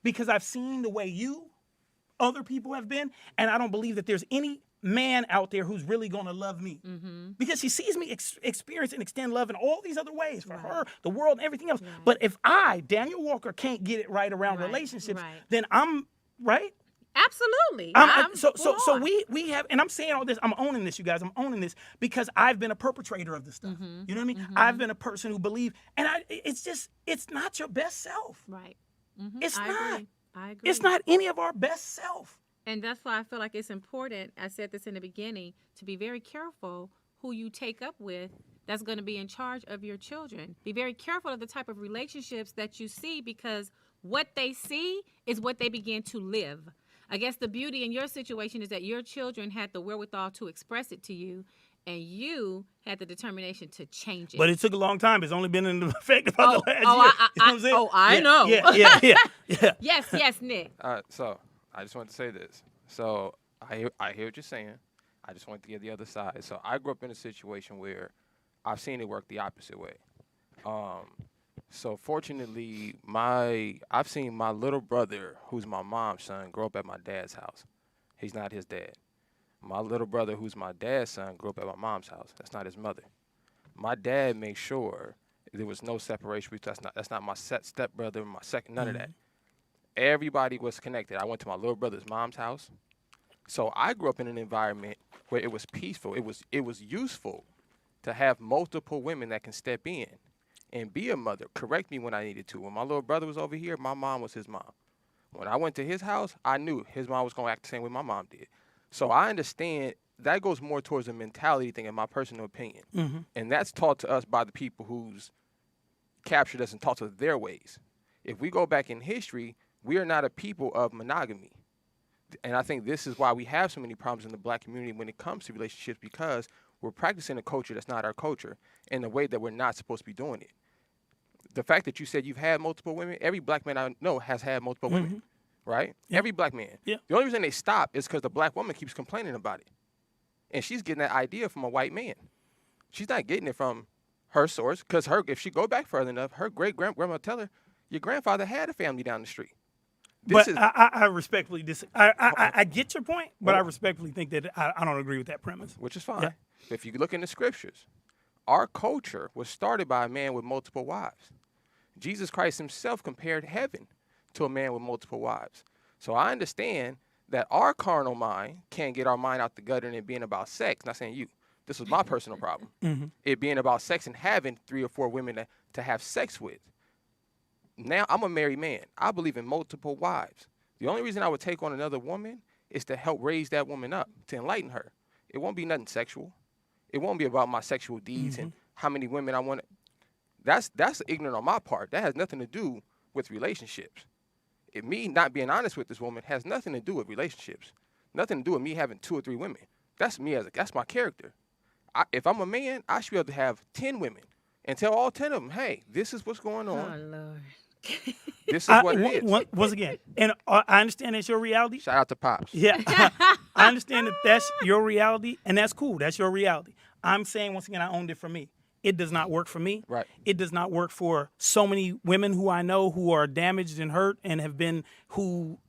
because I've seen the way other people have been, and I don't believe that there's any man out there who's really going to love me. Because she sees me experience and extend love in all these other ways for her, the world, and everything else. But if I, Daniel Walker, can't get it right around relationships, then I'm, right? Absolutely. So we have, and I'm saying all this, I'm owning this, you guys. I'm owning this because I've been a perpetrator of this stuff. You know what I mean? I've been a person who believed, and it's not your best self. Right. It's not. I agree. It's not any of our best self. And that's why I feel like it's important, I said this in the beginning, to be very careful who you take up with that's going to be in charge of your children. Be very careful of the type of relationships that you see because what they see is what they begin to live. I guess the beauty in your situation is that your children had the wherewithal to express it to you, and you had the determination to change it. But it took a long time. It's only been in effect about the last year. I know. Yeah. Yes, Nick. So I just want to say this. So I hear what you're saying. I just want to get the other side. So I grew up in a situation where I've seen it work the opposite way. So fortunately, I've seen my little brother, who's my mom's son, grow up at my dad's house. He's not his dad. My little brother, who's my dad's son, grew up at my mom's house. That's not his mother. My dad made sure there was no separation between that's not my stepbrother, my second, none of that. Everybody was connected. I went to my little brother's mom's house. So I grew up in an environment where it was peaceful. It was useful to have multiple women that can step in and be a mother, correct me when I needed to. When my little brother was over here, my mom was his mom. When I went to his house, I knew his mom was going to act the same way my mom did. So I understand that goes more towards a mentality thing, in my personal opinion. And that's taught to us by the people who's captured us and taught us their ways. If we go back in history, we are not a people of monogamy. And I think this is why we have so many problems in the black community when it comes to relationships, because we're practicing a culture that's not our culture in a way that we're not supposed to be doing it. The fact that you said you've had multiple women, every black man I know has had multiple women, right? Yeah. Every black man. Yeah. The only reason they stop is because the black woman keeps complaining about it. And she's getting that idea from a white man. She's not getting it from her source, because if she go back further enough, her great-grandma tell her, your grandfather had a family down the street. I respectfully I get your point, but I respectfully think that I don't agree with that premise. Which is fine. Yeah. If you look in the scriptures, our culture was started by a man with multiple wives. Jesus Christ himself compared heaven to a man with multiple wives. So I understand that our carnal mind can't get our mind out the gutter and it being about sex. Not saying you. This was my personal problem. It being about sex and having 3 or 4 women to have sex with. Now I'm a married man. I believe in multiple wives. The only reason I would take on another woman is to help raise that woman up, to enlighten her. It won't be nothing sexual. It won't be about my sexual deeds and how many women I want. That's ignorant on my part. That has nothing to do with relationships. Me not being honest with this woman has nothing to do with relationships. Nothing to do with me having 2 or 3 women. That's me that's my character. If I'm a man, I should be able to have 10 women and tell all 10 of them, hey, this is what's going on. Oh, Lord. This is what it is. Once again, and I understand that's your reality. Shout out to Pops. Yeah, I understand that that's your reality, and that's cool. That's your reality. I'm saying, once again, I owned it for me. It does not work for me. Right. It does not work for so many women who I know who are damaged and hurt and have been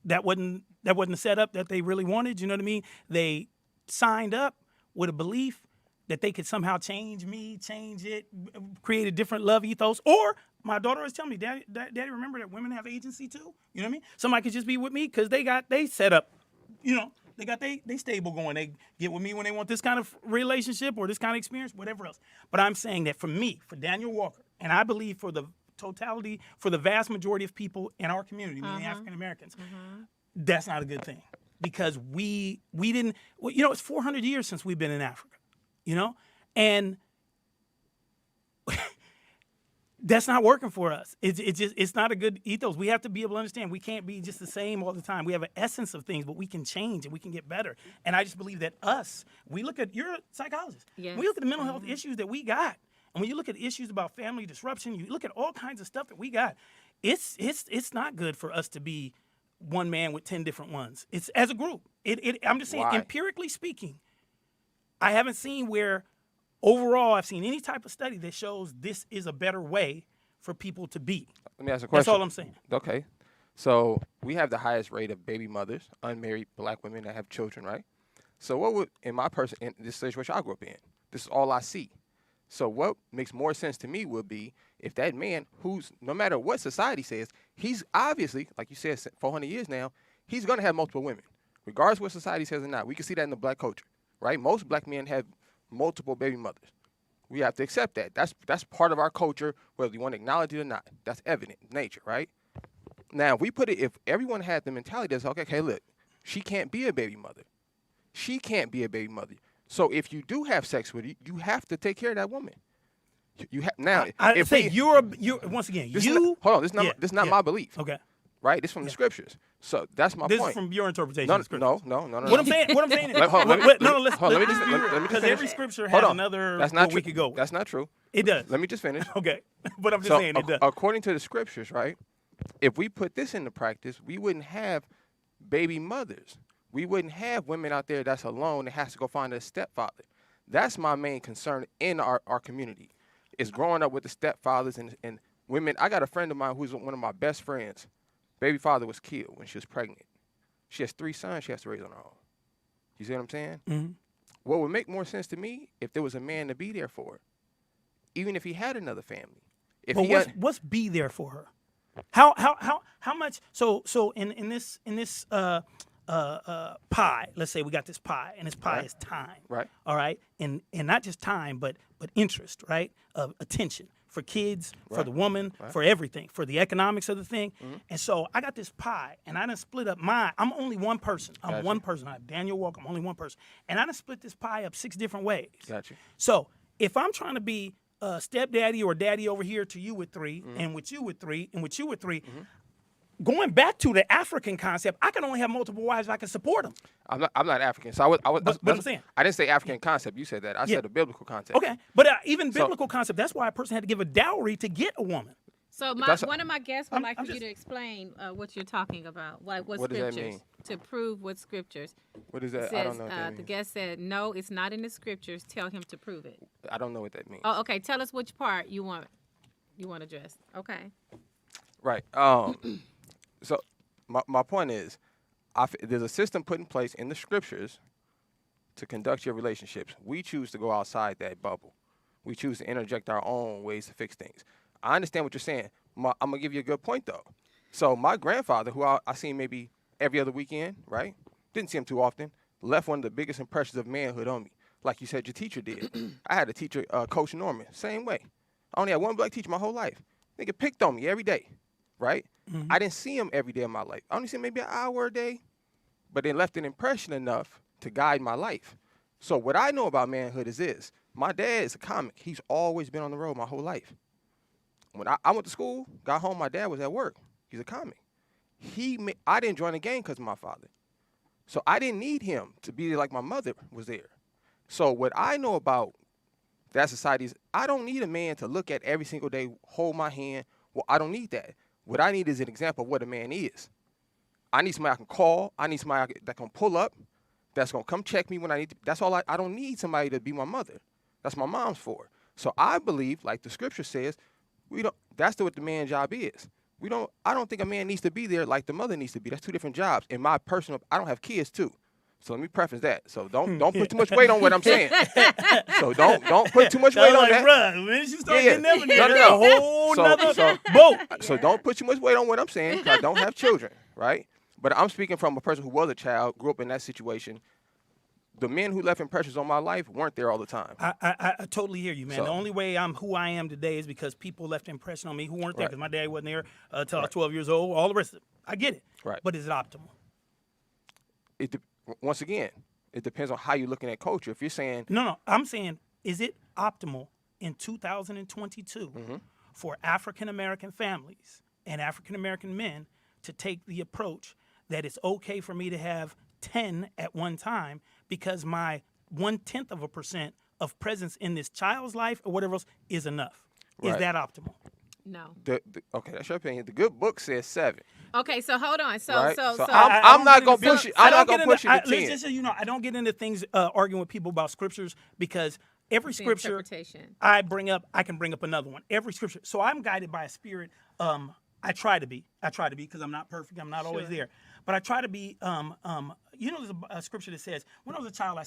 that wasn't the setup that they really wanted. You know what I mean? They signed up with a belief that they could somehow change me, change it, create a different love ethos. Or my daughter was telling me, Daddy, remember that women have agency too? You know what I mean? Somebody could just be with me because they set up, you know, they got they stable going. They get with me when they want this kind of relationship or this kind of experience, whatever else. But I'm saying that for me, for Daniel Walker, and I believe for the totality, for the vast majority of people in our community, meaning African Americans, that's not a good thing. Because we didn't, you know, it's 400 years since we've been in Africa. You know, and that's not working for us. It's not a good ethos. We have to be able to understand we can't be just the same all the time. We have an essence of things, but we can change and we can get better. And I just believe that we look at, you're a psychologist. Yes. We look at the mental health issues that we got. And when you look at issues about family disruption, you look at all kinds of stuff that we got. It's not good for us to be one man with 10 different ones. It's as a group. I'm just saying, Why? empirically speaking, I haven't seen where overall I've seen any type of study that shows this is a better way for people to be. Let me ask a question. That's all I'm saying. Okay. So we have the highest rate of baby mothers, unmarried black women that have children, right? So what would, in this situation I grew up in, this is all I see. So what makes more sense to me would be if that man who's, no matter what society says, he's obviously, like you said, 400 years now, he's going to have multiple women, regardless of what society says or not. We can see that in the black culture. Right? Most black men have multiple baby mothers. We have to accept that. That's part of our culture, whether you want to acknowledge it or not. That's evident in nature, right? Now, if everyone had the mentality that's, okay, look, she can't be a baby mother. She can't be a baby mother. So if you do have sex with her, you have to take care of that woman. You have now. I say you're once again. Hold on. This is not my belief. Okay. Right? This is from the scriptures. So that's my This point. is from your interpretation No. of scripture. No. What I'm saying is, let me because finish. every scripture has another. That's not true. We could go. That's not true. It does. Let me just finish. Okay, but I'm just saying it does. According to the scriptures, right? If we put this into practice, we wouldn't have baby mothers. We wouldn't have women out there that's alone that has to go find a stepfather. That's my main concern in our community, is growing up with the stepfathers and women. I got a friend of mine who's one of my best friends. Baby father was killed when she was pregnant. She has 3 sons she has to raise on her own. You see what I'm saying? Mm-hmm. What would make more sense to me if there was a man to be there for her, even if he had another family. What's be there for her? How much? So in this pie, let's say we got this pie, and this pie is time. Right. All right, and not just time, but interest, right? Of attention. For kids, for the woman, for everything, for the economics of the thing. And so I got this pie, and I done split up mine. I'm only one person. I'm one person. I have Daniel Walker. I'm only one person. And I done split this pie up 6 different ways. Got you. So if I'm trying to be stepdaddy or daddy over here to you with 3, and with you with 3, and with you with 3, going back to the African concept, I can only have multiple wives if I can support them. I'm not African, so I was. But I'm saying, I didn't say African concept. You said that. I said a biblical concept. Okay, but even biblical concept. That's why a person had to give a dowry to get a woman. So one of my guests would like for you to explain what you're talking about, like what does scriptures, that mean? to prove what scriptures. What is that? Says, I don't know what that means. The guest said, no, it's not in the scriptures. Tell him to prove it. I don't know what that means. Oh, okay. Tell us which part you want addressed. Okay. Right. So my point is, there's a system put in place in the scriptures to conduct your relationships. We choose to go outside that bubble. We choose to interject our own ways to fix things. I understand what you're saying. I'm gonna give you a good point though. So my grandfather, who I see him maybe every other weekend, right? Didn't see him too often. Left one of the biggest impressions of manhood on me, like you said your teacher did. I had a teacher, Coach Norman, same way. I only had one black teacher my whole life. Nigga picked on me every day, right? I didn't see him every day of my life. I only see him maybe an hour a day, but it left an impression enough to guide my life. So what I know about manhood is this. My dad is a comic. He's always been on the road my whole life. When I went to school, got home, my dad was at work. He's a comic. I didn't join the gang because of my father. So I didn't need him to be like my mother was there. So what I know about that society is I don't need a man to look at every single day, hold my hand. Well, I don't need that. What I need is an example of what a man is. I need somebody I can call. I need somebody that can pull up, that's going to come check me when I need to. That's all I don't need somebody to be my mother. That's my mom's for. So I believe, like the scripture says, that's what the man's job is. I don't think a man needs to be there like the mother needs to be. That's two different jobs. In my personal, I don't have kids too. So let me preface that. So don't put too much weight on what I'm saying. So don't put too much weight on that. Bruh, when you start getting up in there, a whole nother boat. So don't put too much weight on what I'm saying, because I don't have children, right? But I'm speaking from a person who was a child, grew up in that situation. The men who left impressions on my life weren't there all the time. I totally hear you, man. The only way I'm who I am today is because people left an impression on me who weren't there, because my dad wasn't there until I was 12 years old. All the rest of it. I get it. Right. But is it optimal? Once again, it depends on how you're looking at culture. If you're saying... No. I'm saying, is it optimal in 2022 for African-American families and African-American men to take the approach that it's okay for me to have 10 at one time because my 0.1% of presence in this child's life or whatever else is enough? Right. Is that optimal? No. Okay, that's your opinion. The good book says 7. Okay, so hold on. So I'm not gonna push it. I'm not gonna push it to 10. Just so you know, I don't get into things arguing with people about scriptures, because every scripture I bring up, I can bring up another one. Every scripture. So I'm guided by a spirit. I try to be because I'm not perfect. I'm not always there. But I try to be, there's a scripture that says, when I was a child, I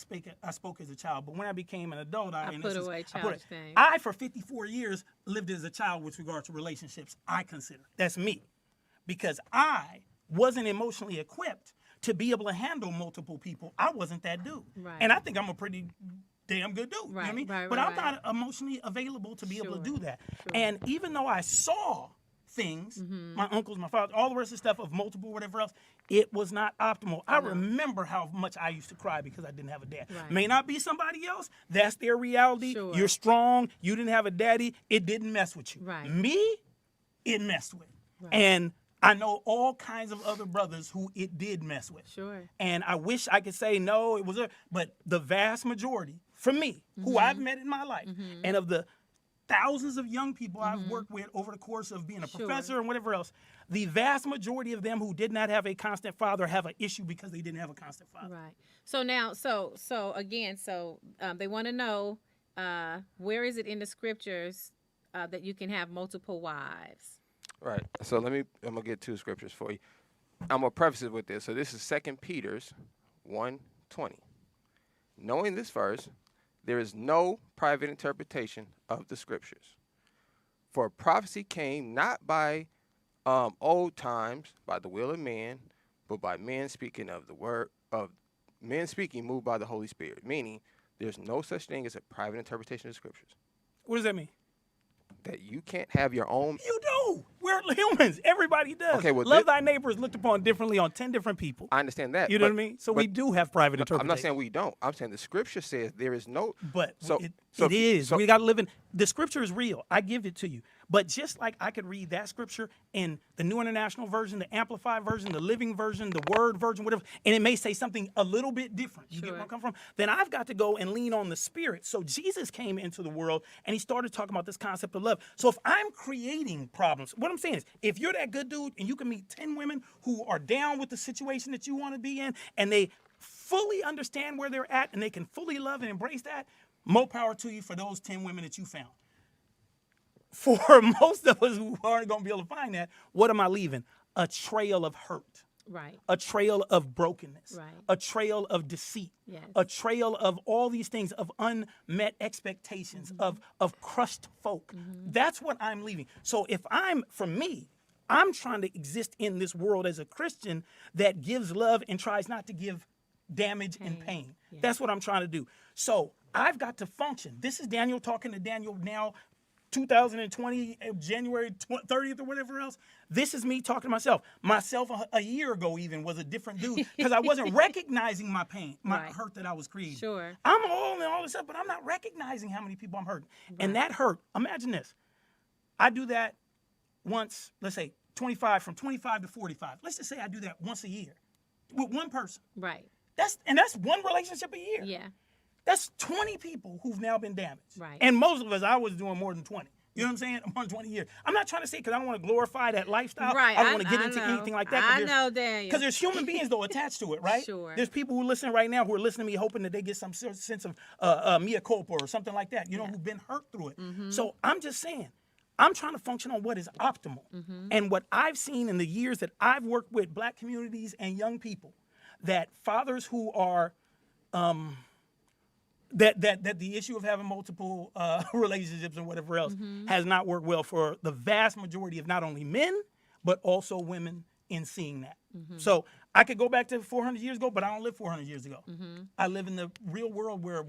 spoke as a child. But when I became an adult, I put away childish things. I, for 54 years, lived as a child with regard to relationships, I consider. That's me. Because I wasn't emotionally equipped to be able to handle multiple people. I wasn't that dude. Right. And I think I'm a pretty damn good dude. Right, you know what I mean? But I'm not emotionally available to be able to do that. Sure. And even though I saw things, my uncles, my father, all the rest of the stuff of multiple, whatever else, it was not optimal. I remember how much I used to cry because I didn't have a dad. Right. May not be somebody else. That's their reality. Sure. You're strong. You didn't have a daddy. It didn't mess with you. Right. Me, it messed with. Right. And I know all kinds of other brothers who it did mess with. Sure. And I wish I could say no, it was but the vast majority, for me, who I've met in my life, and of the thousands of young people I've worked with over the course of being a professor and whatever else, the vast majority of them who did not have a constant father have an issue because they didn't have a constant father. Right. So now, they want to know, where is it in the scriptures that you can have multiple wives? Right. So I'm going to get 2 scriptures for you. I'm going to preface it with this. So this is 2 Peter 1:20. Knowing this verse, there is no private interpretation of the scriptures. For prophecy came not by old times, by the will of man, but by men speaking of the word of men speaking moved by the Holy Spirit. Meaning, there's no such thing as a private interpretation of the scriptures. What does that mean? That you can't have your own. You do. We're humans. Everybody does. Okay, well, love thy neighbor is looked upon differently on 10 different people. I understand that. You know what I mean? So we do have private interpretation. I'm not saying we don't. I'm saying the scripture says there is no. But it is. We got to live in. The scripture is real. I give it to you. But just like I could read that scripture in the New International Version, the Amplified Version, the Living Version, the Word Version, whatever, and it may say something a little bit different. You get where I'm coming from? Then I've got to go and lean on the Spirit. So Jesus came into the world and he started talking about this concept of love. So if I'm creating problems, what I'm saying is, if you're that good dude and you can meet 10 women who are down with the situation that you want to be in, and they fully understand where they're at and they can fully love and embrace that, more power to you for those 10 women that you found. For most of us who aren't going to be able to find that, what am I leaving? A trail of hurt. Right. a trail of brokenness, Right. a trail of deceit, Yes. a trail of all these things, of unmet expectations, of crushed folk. That's what I'm leaving. So for me, I'm trying to exist in this world as a Christian that gives love and tries not to give damage and pain. Yeah. That's what I'm trying to do. So I've got to function. This is Daniel talking to Daniel now, 2020, January 30th or whatever else. This is me talking to myself. Myself a year ago even was a different dude because I wasn't recognizing my pain, my Right. hurt that I was creating. Sure. I'm all this stuff, but I'm not recognizing how many people I'm hurting. And that hurt, imagine this. I do that once, let's say from 25 to 45. Let's just say I do that once a year with one person. Right. That's one relationship a year. Yeah. That's 20 people who've now been damaged. Right. And most of us, I was doing more than 20. You know what I'm saying? More than 20 years. I'm not trying to say because I don't want to glorify that lifestyle. Right. I don't want to get into know. anything like that. I know, Daniel. Because there's human beings, though, attached to it, right? Sure. There's people who listen right now who are listening to me hoping that they get some sense of mea culpa or something like that, who've been hurt through it. So I'm just saying, I'm trying to function on what is optimal. And what I've seen in the years that I've worked with black communities and young people, that fathers who are that the issue of having multiple relationships and whatever else has not worked well for the vast majority of not only men but also women in seeing that. So I could go back to 400 years ago, but I don't live 400 years ago. I live in the real world where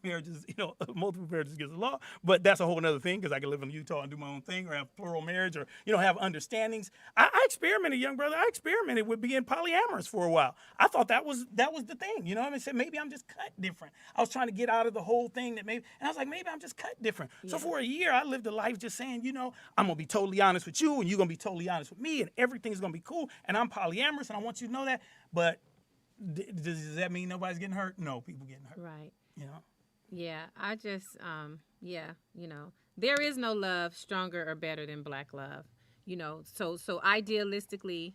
marriages, multiple marriages against the law, but that's a whole other thing because I can live in Utah and do my own thing or have plural marriage or, have understandings. I experimented, young brother. I experimented with being polyamorous for a while. I thought that was the thing, I said, maybe I'm just cut different. I was trying to get out of the whole thing and I was like, maybe I'm just cut different. Yeah. So for a year, I lived a life just saying, I'm going to be totally honest with you and you're going to be totally honest with me and everything's going to be cool and I'm polyamorous and I want you to know that. But does that mean nobody's getting hurt? No, people getting hurt. Right. Yeah, I just, there is no love stronger or better than black love. So idealistically,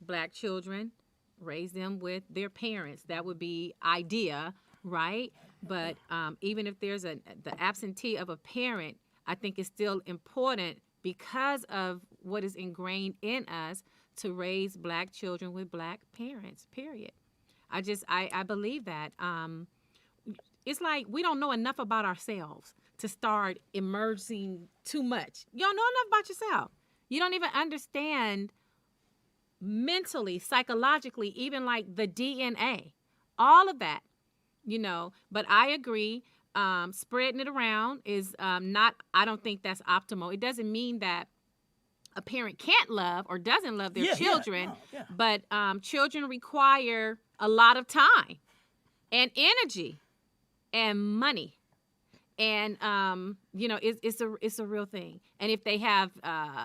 black children, raise them with their parents. That would be idea, right? But even if there's the absentee of a parent, I think it's still important because of what is ingrained in us to raise black children with black parents, period. I believe that. It's like we don't know enough about ourselves to start emerging too much. You don't know enough about yourself. You don't even understand mentally, psychologically, even like the DNA, all of that, But I agree, spreading it around is not, I don't think that's optimal. It doesn't mean that a parent can't love or doesn't love their children, but children require a lot of time and energy and money. And, it's a real thing. And if they have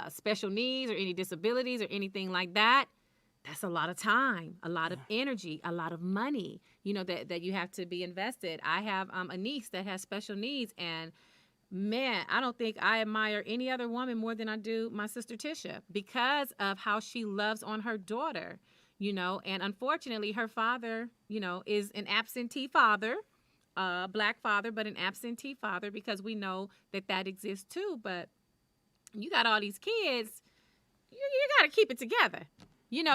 special needs or any disabilities or anything like that, that's a lot of time, a lot of energy, a lot of money, that you have to be invested. I have a niece that has special needs, and man, I don't think I admire any other woman more than I do my sister Tisha because of how she loves on her daughter, and unfortunately her father, is an absentee father, black father, but an absentee father because we know that exists too. But you got all these kids, you got to keep it together.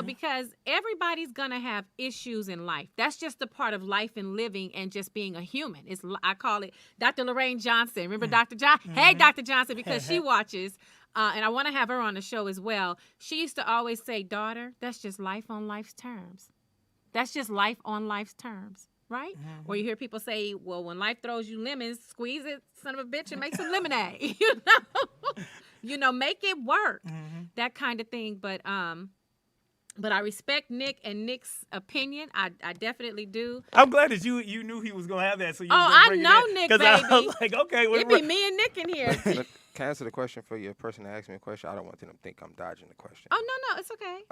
Because everybody's going to have issues in life. That's just a part of life and living and just being a human. I call it Dr. Lorraine Johnson. Remember Dr. Johnson? Hey, Dr. Johnson, because she watches, and I want to have her on the show as well. She used to always say, daughter, that's just life on life's terms. That's just life on life's terms, right? Mm-hmm. Or you hear people say, well, when life throws you lemons, squeeze it, son of a bitch, and make some lemonade. Make it work. Mm-hmm. That kind of thing. But I respect Nick and Nick's opinion. I definitely do. I'm glad that you knew he was gonna have that. So I know Nick, baby. I was like, okay, it be me and Nick in here. But can I answer the question for your person that asked me a question? I don't want them to think I'm dodging the question. Oh no, it's okay.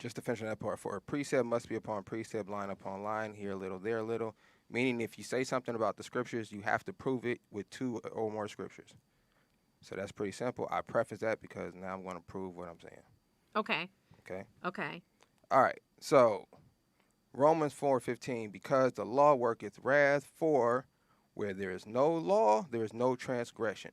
Just to finish that part, for a precept must be upon precept, line upon line, here a little, there a little. Meaning, if you say something about the scriptures, you have to prove it with 2 or more scriptures. So that's pretty simple. I preface that because now I'm going to prove what I'm saying. Okay. Okay. All right. So Romans 4:15, because the law worketh wrath, for where there is no law, there is no transgression.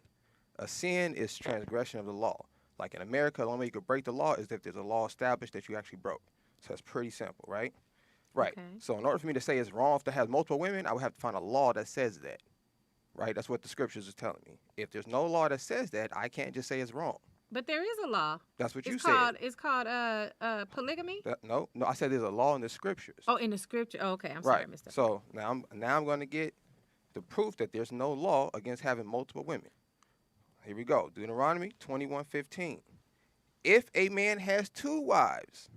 A sin is transgression of the law. Like in America, the only way you could break the law is if there's a law established that you actually broke. So it's pretty simple, right? Right. Okay. So in order for me to say it's wrong to have multiple women, I would have to find a law that says that. Right? That's what the scriptures is telling me. If there's no law that says that, I can't just say it's wrong. But there is a law. That's what you It's said. called, it's called polygamy. No, I said there's a law in the scriptures. Oh, in the scripture. Oh, okay, I'm sorry, Right. Mr. So now I'm going to get the proof that there's no law against having multiple women. Here we go. Deuteronomy 21:15. If a man has 2 wives.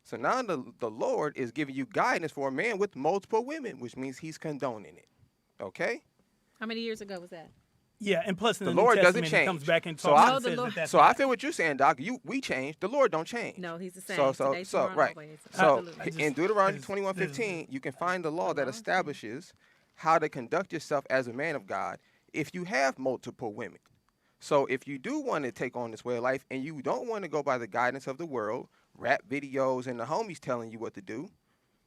So now the Lord is giving you guidance for a man with multiple women, which means he's condoning it. Okay? How many years ago was that? Yeah, and plus in The the Lord New doesn't Testament, he comes change. back and So talks I- and says that that's So I not- feel what you're saying, Doc. We change. The Lord don't change. No, he's the same. So Today, tomorrow, and right. always. So Absolutely. in Deuteronomy I just- 21:15, you can find the law that establishes how to conduct yourself as a man of God if you have multiple women. So if you do want to take on this way of life and you don't want to go by the guidance of the world, rap videos and the homies telling you what to do,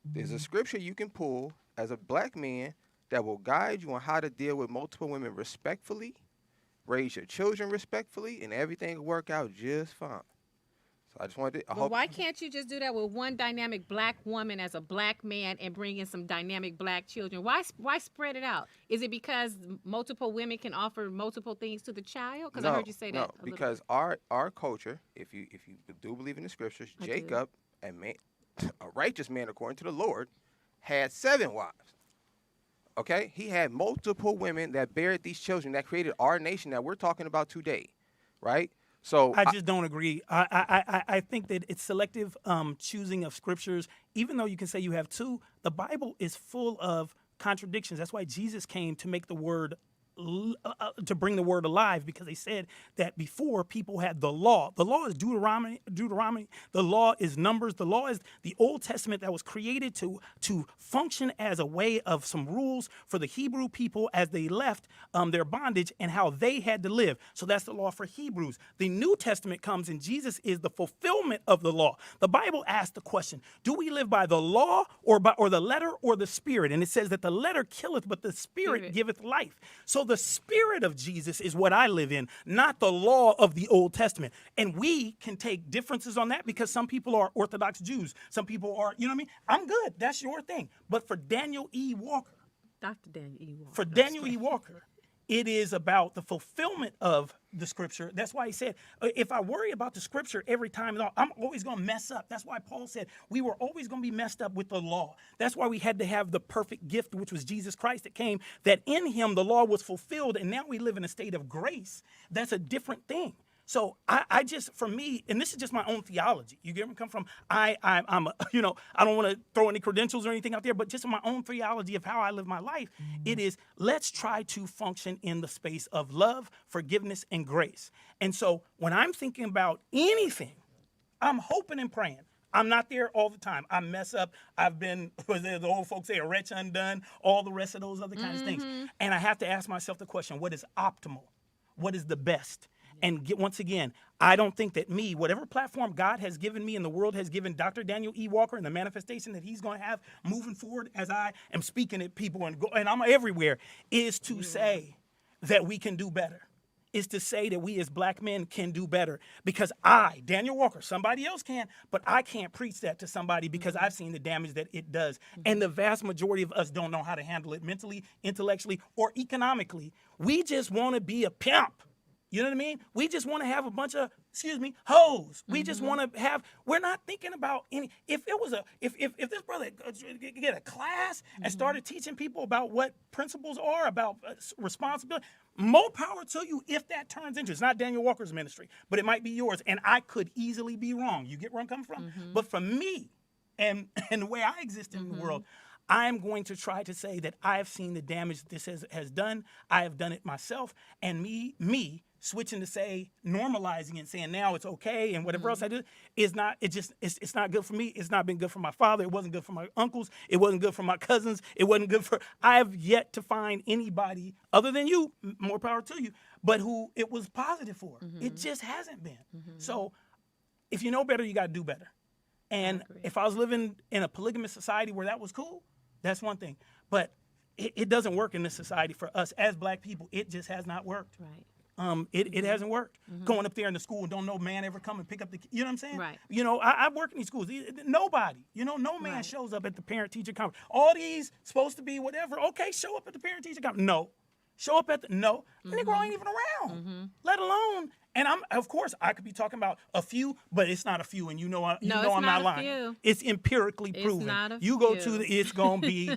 there's a scripture you can pull as a black man that will guide you on how to deal with multiple women respectfully, raise your children respectfully, and everything will work out just fine. So I just wanted to, I But hope, why can't you just do that with one dynamic black woman as a black man and bring in some dynamic black children? Why spread it out? Is it because multiple women can offer multiple things to the child? Because I heard you say that. No, a little because bit. our culture, if you do believe in the scriptures, I do. Jacob, a righteous man according to the Lord, had 7 wives. Okay, he had multiple women that buried these children that created our nation that we're talking about today, right? So I just don't agree. I think that it's selective choosing of scriptures. Even though you can say you have 2, the Bible is full of contradictions. That's why Jesus came to make the word to bring the word alive, because they said that before people had the law. The law is Deuteronomy. The law is Numbers. The law is the Old Testament that was created to function as a way of some rules for the Hebrew people as they left their bondage and how they had to live. So that's the law for Hebrews. The New Testament comes and Jesus is the fulfillment of the law. The Bible asks the question, do we live by the law or the letter or the spirit? And it says that the letter killeth, but the spirit giveth life. So the spirit of Jesus is what I live in, not the law of the Old Testament. And we can take differences on that because some people are Orthodox Jews. Some people are, you know what I mean? I'm good. That's your thing. But for Daniel E. Walker, Dr. Daniel E. Walker. for Daniel E. Walker, it is about the fulfillment of the scripture. That's why he said, if I worry about the scripture every time, I'm always going to mess up. That's why Paul said we were always going to be messed up with the law. That's why we had to have the perfect gift, which was Jesus Christ that came, that in him the law was fulfilled. And now we live in a state of grace. That's a different thing. So I just, for me, and this is just my own theology. You get where I come from? I'm a, I don't want to throw any credentials or anything out there, but just my own theology of how I live my life, it is, let's try to function in the space of love, forgiveness, and grace. And so when I'm thinking about anything, I'm hoping and praying. I'm not there all the time. I mess up. I've been, the old folks say, a wretch undone, all the rest of those other kinds of things. And I have to ask myself the question, what is optimal? What is the best? And once again, I don't think that whatever platform God has given me and the world has given Dr. Daniel E. Walker and the manifestation that he's going to have moving forward as I am speaking at people and I'm everywhere, is to say that we can do better. Is to say that we as black men can do better. Because I, Daniel Walker, somebody else can, but I can't preach that to somebody because I've seen the damage that it does. And the vast majority of us don't know how to handle it mentally, intellectually, or economically. We just want to be a pimp. You know what I mean? We just want to have a bunch of, hoes. We just want to have, we're not thinking about any, if this brother get a class and started teaching people about what principles are, about responsibility, more power to you if that turns into, it's not Daniel Walker's ministry, but it might be yours. And I could easily be wrong. You get where I'm coming from? But for me and the way I exist in the world, I'm going to try to say that I've seen the damage this has done. I have done it myself. And me switching to say normalizing and saying now it's okay and whatever else I do is not, it's not good for me. It's not been good for my father. It wasn't good for my uncles. It wasn't good for my cousins. It wasn't good for, I have yet to find anybody other than you, more power to you, but who it was positive for. It just hasn't been. So if you know better, you got to do better. And if I was living in a polygamous society where that was cool, that's one thing. But it doesn't work in this society for us as black people. It just has not worked. Right. It hasn't worked. Going up there in the school and don't know man ever come and pick up the, you know what I'm saying? Right. You know, I work in these schools. Nobody, no man Right. shows up at the parent-teacher conference. All these supposed to be whatever. Okay, show up at the parent-teacher conference. No. Show up at the, no. The Negro ain't even around, let alone. And of course, I could be talking about a few, but it's not a few, and No, I'm it's not not a lying. few. It's empirically It's proven. not a You go few. to the, it's gonna be,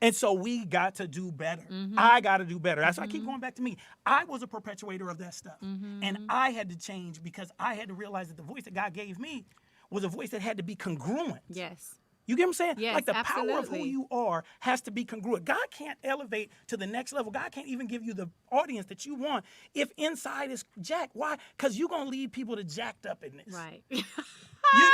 and so we got to do better. I got to do better. That's why I keep going back to me. I was a perpetuator of that stuff, and I had to change because I had to realize that the voice that God gave me was a voice that had to be congruent. Yes. You get what I'm saying? Yes, like the power of who absolutely. you are has to be congruent. God can't elevate to the next level. God can't even give you the audience that you want if inside is jacked. Why? Because you're going to lead people to jacked up in this. Right.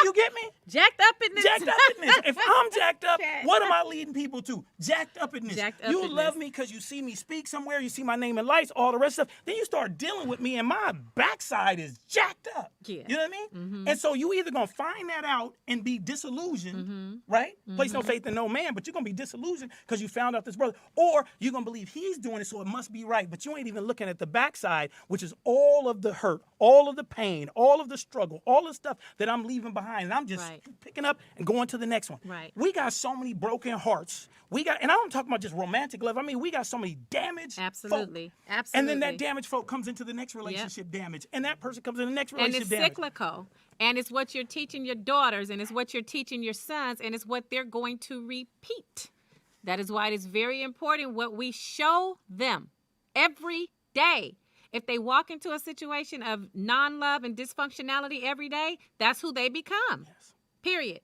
You get me? Jacked up in this. Jacked up in this. If I'm jacked up, Jacked. what am I leading people to? Jacked up in this. Jacked up You in love this. me because you see me speak somewhere, you see my name in lights, all the rest of stuff. Then you start dealing with me and my backside is jacked up. Yeah. You know what I mean? And so you either going to find that out and be disillusioned, right? Place no faith in no man, but you're going to be disillusioned because you found out this brother. Or you're going to believe he's doing it, so it must be right. But you ain't even looking at the backside, which is all of the hurt, all of the pain, all of the struggle, all the stuff that I'm leaving behind. And I'm just Right. picking up and going to the next one. Right. We got so many broken hearts. And I don't talk about just romantic love. I mean, we got so many damaged Absolutely. folk. Absolutely. And then that damaged folk comes into the next relationship damage. And that person comes in the next And relationship it's damage. cyclical. And it's what you're teaching your daughters, and it's what you're teaching your sons, and it's what they're going to repeat. That is why it is very important what we show them every day. If they walk into a situation of non-love and dysfunctionality every day, that's who they become. Yes. Period.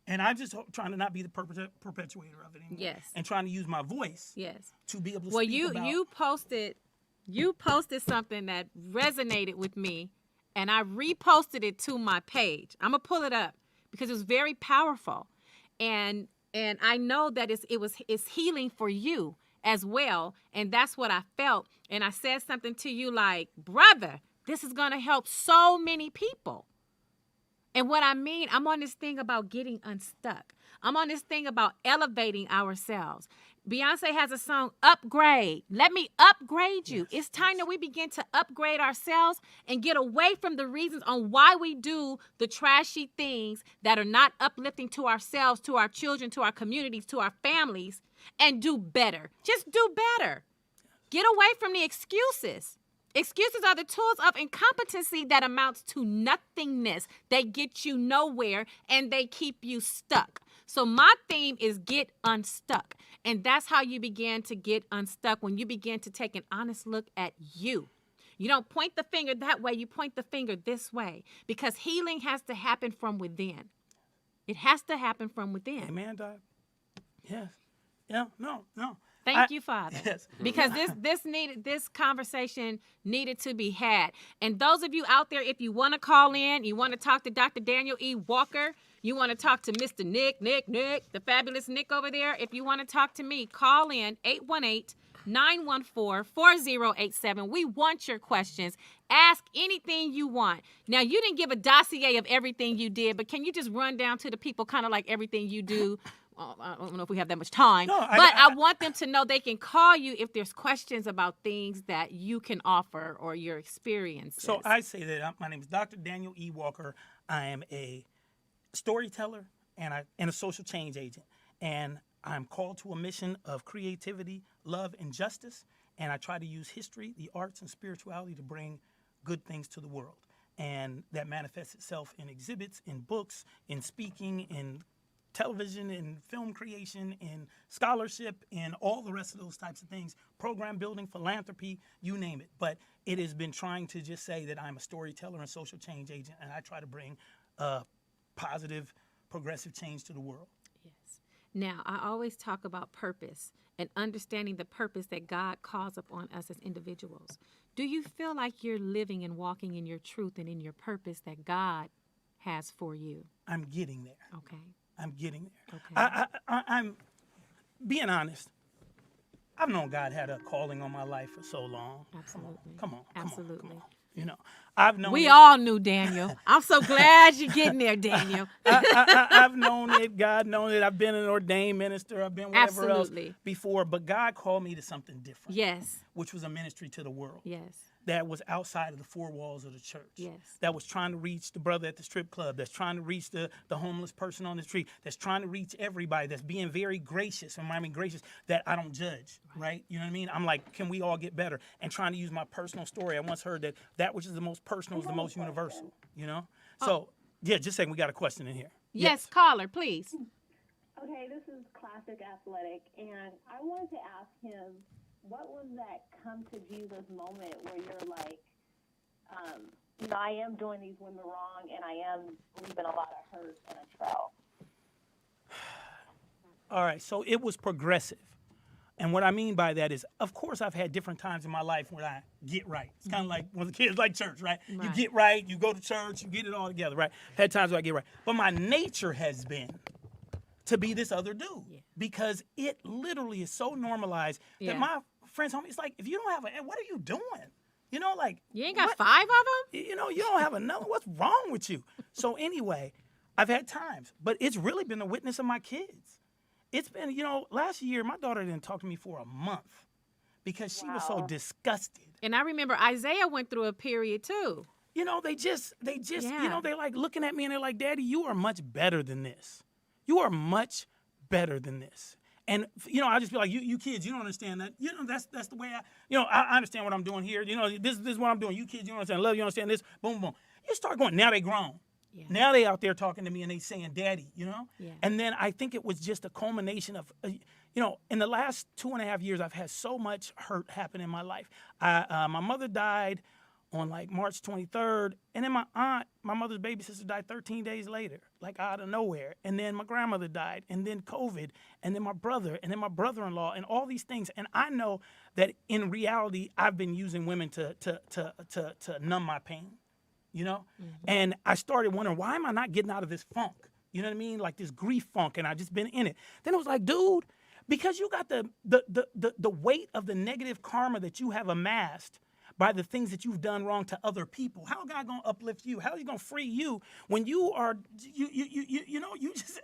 And I'm just trying to not be the perpetuator of it anymore. Yes. And trying to use my voice Yes. to be able to Well, speak about. you posted something that resonated with me, and I reposted it to my page. I'm gonna pull it up because it was very powerful, and I know that it's healing for you as well, and that's what I felt. And I said something to you like, brother, this is gonna help so many people. And what I mean, I'm on this thing about getting unstuck. I'm on this thing about elevating ourselves. Beyonce has a song, Upgrade. Let me upgrade you. It's time that we begin to upgrade ourselves and get away from the reasons on why we do the trashy things that are not uplifting to ourselves, to our children, to our communities, to our families, and do better. Just do better. Get away from the excuses. Excuses are the tools of incompetency that amounts to nothingness. They get you nowhere and they keep you stuck. So my theme is get unstuck. And that's how you begin to get unstuck, when you begin to take an honest look at you. You don't point the finger that way, you point the finger this way, because healing has to happen from within. It has to happen from within. Amen, Doc. Yes. Yeah, no. Thank you, Father. Yes. Because this conversation needed to be had. And those of you out there, if you want to call in, you want to talk to Dr. Daniel E. Walker, you want to talk to Mr. Nick, the fabulous Nick over there, if you want to talk to me, call in 818-914-4087. We want your questions. Ask anything you want. Now, you didn't give a dossier of everything you did, but can you just run down to the people kind of like everything you do? I don't know if we have that much time, No, but I want them to know they can call you if there's questions about things that you can offer or your experiences. So I say that my name is Dr. Daniel E. Walker. I am a storyteller and a social change agent. And I'm called to a mission of creativity, love, and justice. And I try to use history, the arts, and spirituality to bring good things to the world. And that manifests itself in exhibits, in books, in speaking, in television, in film creation, in scholarship, in all the rest of those types of things, program building, philanthropy, you name it. But it has been trying to just say that I'm a storyteller and social change agent, and I try to bring positive, progressive change to the world. Yes. Now, I always talk about purpose and understanding the purpose that God calls upon us as individuals. Do you feel like you're living and walking in your truth and in your purpose that God has for you? I'm getting there. Okay. I'm getting there. Okay. I'm being honest. I've known God had a calling on my life for so long. Absolutely. Come on. Absolutely. You know, I've known We it. all knew Daniel. I'm so glad you're getting there, Daniel. I've known it. God known it. I've been an ordained minister. I've been whatever Absolutely. else before. But God called me to something different. Yes. Which was a ministry to the world. Yes. That was outside of the four walls of the church. Yes. That was trying to reach the brother at the strip club. That's trying to reach the homeless person on the street. That's trying to reach everybody. That's being very gracious. And when I mean gracious, that I don't judge, right? You know what I mean? I'm like, can we all get better? And trying to use my personal story. I once heard that which is the most personal is the most universal, you know? So, yeah, just saying we got a question in here. Yes, caller, please. Okay, this is Classic Athletic, and I wanted to ask him, what was that come to Jesus moment where you're like, I am doing these women wrong, and I am leaving a lot of hurt and a trail? All right, so it was progressive. And what I mean by that is, of course, I've had different times in my life where I get right. It's kind of like when the kids like church, right? You get right, you go to church, you get it all together, right? Had times where I get right. But my nature has been to be this other dude because it literally is so normalized that my friends, homies, like, if you don't have what are you doing? You know, like. You ain't got 5 of them? You know, you don't have another. What's wrong with you? So anyway, I've had times, but it's really been the witness of my kids. It's been, last year, my daughter didn't talk to me for a month because she was so disgusted. And I remember Isaiah went through a period too. They just, they're like looking at me and they're like, Daddy, you are much better than this. You are much better than this. And, I just be like, you kids, you don't understand that. That's the way I understand what I'm doing here. This is what I'm doing. You kids, you don't understand. Love, you understand this. Boom, boom. You start going, now they grown. Yeah. Now they out there talking to me and they saying, Daddy, Yeah. And then I think it was just a culmination of, in the last 2.5 years, I've had so much hurt happen in my life. My mother died on like March 23rd. And then my aunt, my mother's baby sister, died 13 days later, like out of nowhere. And then my grandmother died, and then COVID, and then my brother, and then my brother-in-law, and all these things. And I know that in reality, I've been using women to numb my pain. And I started wondering, why am I not getting out of this funk? You know what I mean? Like this grief funk, and I just been in it. Then it was like, dude, because you got the weight of the negative karma that you have amassed by the things that you've done wrong to other people. How God gonna uplift you? How is he gonna free you when you are you just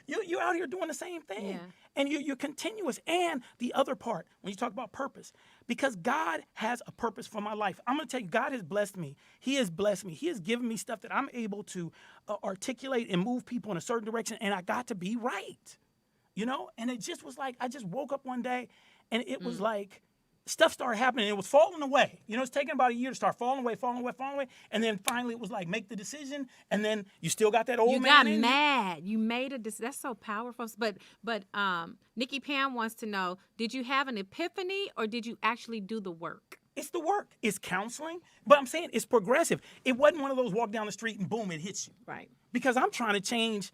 you're out here doing the same thing. Yeah. And you're continuous. And the other part, when you talk about purpose, because God has a purpose for my life. I'm going to tell you, God has blessed me. He has blessed me. He has given me stuff that I'm able to articulate and move people in a certain direction, and I got to be right. And it just was like, I just woke up one day, and it was like, stuff started happening. It was falling away. It's taking about a year to start falling away. And then finally it was like, make the decision. And then you still got that old man in you. You got mad. You made a decision. That's so powerful. But Nikki Pam wants to know, did you have an epiphany or did you actually do the work? It's the work. It's counseling. But I'm saying it's progressive. It wasn't one of those walk down the street and boom, it hits you. Right. Because I'm trying to change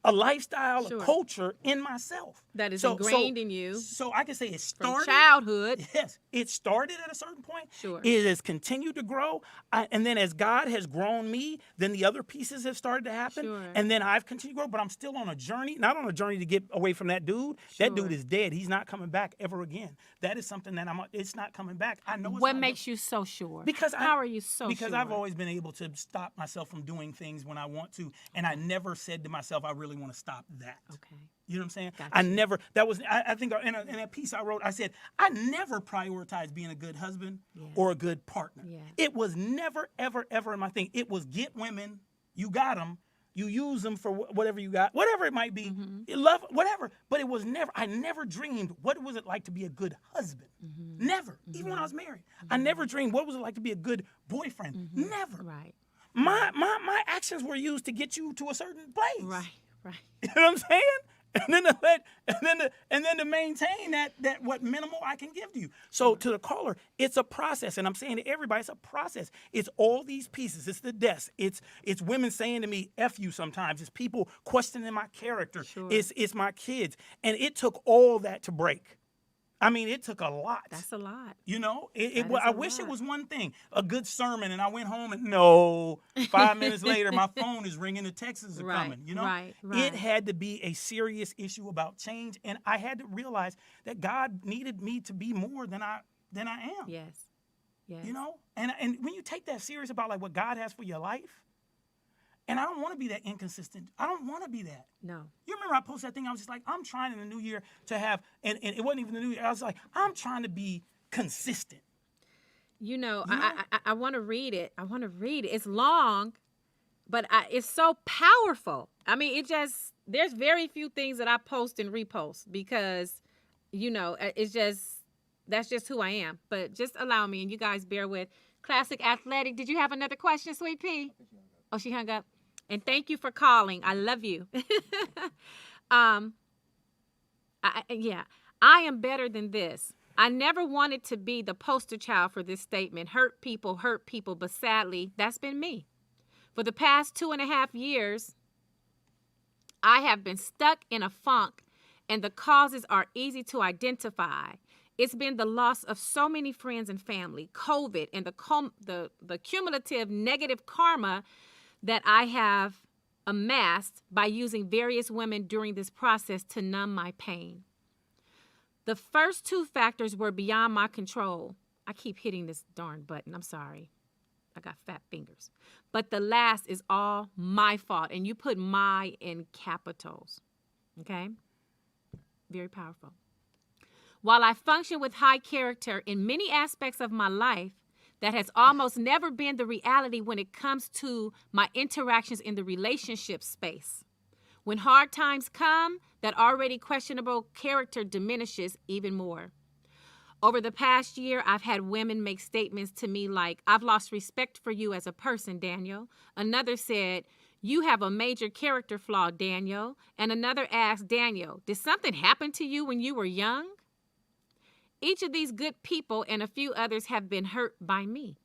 a lifestyle, a culture in myself. That is ingrained in you. So I can say it started. From childhood. Yes. It started at a certain point. Sure. It has continued to grow. And then as God has grown me, then the other pieces have started to happen. Sure. And then I've continued to grow, but I'm still on a journey. Not on a journey to get away from that dude. Sure. That dude is dead. He's not coming back ever again. That is something that it's not coming back. I know it's What not makes you so sure? How are you so sure? Because I've always been able to stop myself from doing things when I want to. And I never said to myself, I really want to stop that. Okay. You know what I'm saying? Gotcha. I think in a piece I wrote, I said, I never prioritized being a good husband or a good partner. Yeah. It was never, ever, ever in my thing. It was get women, you got them, you use them for whatever you got, whatever it might be, love, whatever. But it was never, I never dreamed, what was it like to be a good husband? Never. Even when I was married. I never dreamed, what was it like to be a good boyfriend? Never. Right. My actions were used to get you to a certain place. Right. You know what I'm saying? And then to maintain that what minimal I can give to you. So to the caller, it's a process, and I'm saying to everybody, it's a process. It's all these pieces. It's the desk. It's women saying to me, "F you" sometimes. It's people questioning my character. Sure. It's my kids, and it took all that to break. I mean, it took a lot. That's a lot. I wish it was one thing, a good sermon, and I went home and no, 5 minutes later, my phone is ringing, the texts are coming, Right. It had to be a serious issue about change, and I had to realize that God needed me to be more than I am. Yes. Yes. You know? And when you take that serious about like what God has for your life, and I don't want to be that inconsistent. I don't want to be that. No. You remember I posted that thing? I was just like, I'm trying in the new year to have, and it wasn't even the new year. I was like, I'm trying to be consistent. You know, You know? I want to read it. I want to read it. It's long, but it's so powerful. I mean, there's very few things that I post and repost because, you know, that's just who I am. But just allow me, and you guys bear with. Classic Athletic. Did you have another question, Sweet Pea? Oh, she hung up. And thank you for calling. I love you. I am better than this. I never wanted to be the poster child for this statement. Hurt people, but sadly, that's been me. For the past 2.5 years, I have been stuck in a funk, and the causes are easy to identify. It's been the loss of so many friends and family, COVID, and the cumulative negative karma that I have amassed by using various women during this process to numb my pain. The first 2 factors were beyond my control. I keep hitting this darn button. I'm sorry. I got fat fingers. But the last is all my fault. And you put my in capitals. Okay? Very powerful. While I function with high character in many aspects of my life, that has almost never been the reality when it comes to my interactions in the relationship space. When hard times come, that already questionable character diminishes even more. Over the past year, I've had women make statements to me like, I've lost respect for you as a person, Daniel. Another said, you have a major character flaw, Daniel. And another asked, Daniel, did something happen to you when you were young? Each of these good people and a few others have been hurt by me.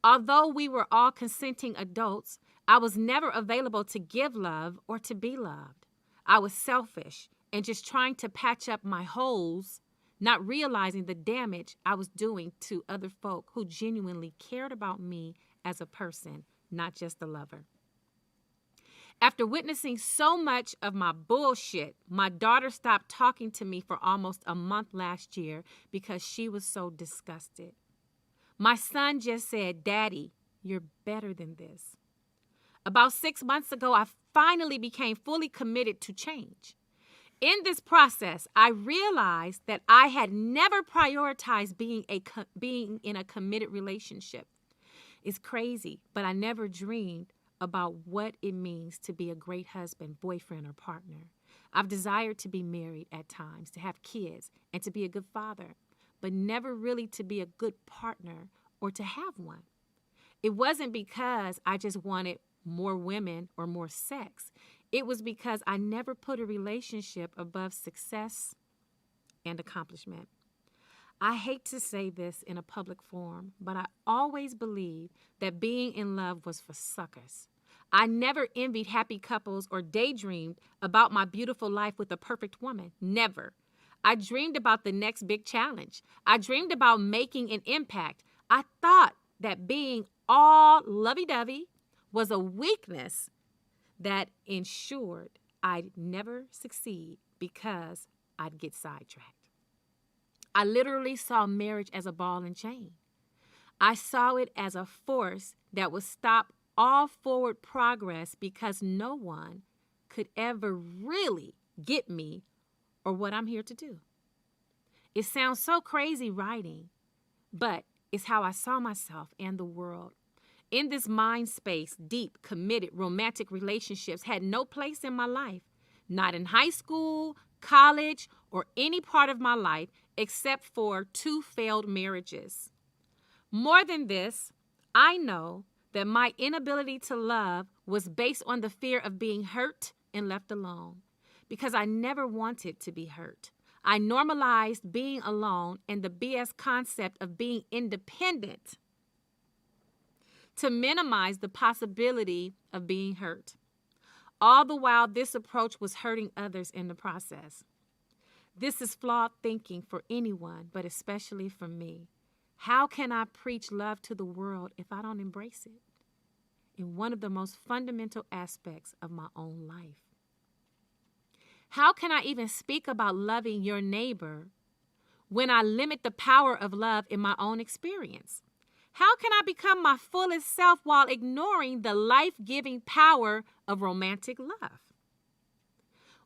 Although we were all consenting adults, I was never available to give love or to be loved. I was selfish and just trying to patch up my holes, not realizing the damage I was doing to other folk who genuinely cared about me as a person, not just a lover. After witnessing so much of my bullshit, my daughter stopped talking to me for almost a month last year because she was so disgusted. My son just said, Daddy, you're better than this. About 6 months ago, I finally became fully committed to change. In this process, I realized that I had never prioritized being in a committed relationship. It's crazy, but I never dreamed about what it means to be a great husband, boyfriend, or partner. I've desired to be married at times, to have kids, and to be a good father, but never really to be a good partner or to have one. It wasn't because I just wanted more women or more sex. It was because I never put a relationship above success and accomplishment. I hate to say this in a public forum, but I always believed that being in love was for suckers. I never envied happy couples or daydreamed about my beautiful life with a perfect woman. Never. I dreamed about the next big challenge. I dreamed about making an impact. I thought that being all lovey-dovey was a weakness that ensured I'd never succeed because I'd get sidetracked. I literally saw marriage as a ball and chain. I saw it as a force that would stop all forward progress because no one could ever really get me or what I'm here to do. It sounds so crazy writing, but it's how I saw myself and the world. In this mind space, deep, committed, romantic relationships had no place in my life, not in high school, college, or any part of my life except for 2 failed marriages. More than this, I know that my inability to love was based on the fear of being hurt and left alone because I never wanted to be hurt. I normalized being alone and the BS concept of being independent to minimize the possibility of being hurt. All the while, this approach was hurting others in the process. This is flawed thinking for anyone, but especially for me. How can I preach love to the world if I don't embrace it? In one of the most fundamental aspects of my own life. How can I even speak about loving your neighbor when I limit the power of love in my own experience? How can I become my fullest self while ignoring the life-giving power of romantic love?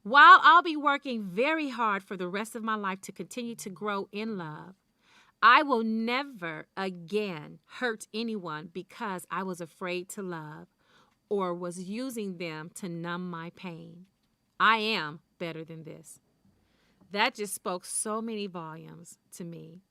While I'll be working very hard for the rest of my life to continue to grow in love, I will never again hurt anyone because I was afraid to love or was using them to numb my pain. I am better than this. That just spoke so many volumes to me.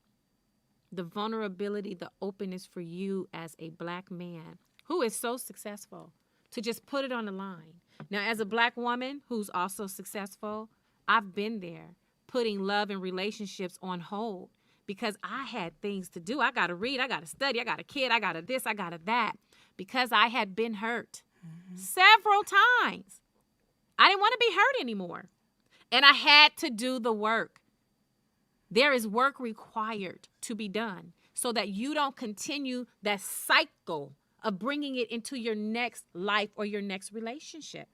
The vulnerability, the openness for you as a black man who is so successful to just put it on the line. Now, as a black woman who's also successful, I've been there putting love and relationships on hold because I had things to do. I got to read, I got to study, I got a kid, I got to this, I got to that, because I had been hurt several times. I didn't want to be hurt anymore. And I had to do the work. There is work required to be done so that you don't continue that cycle of bringing it into your next life or your next relationship.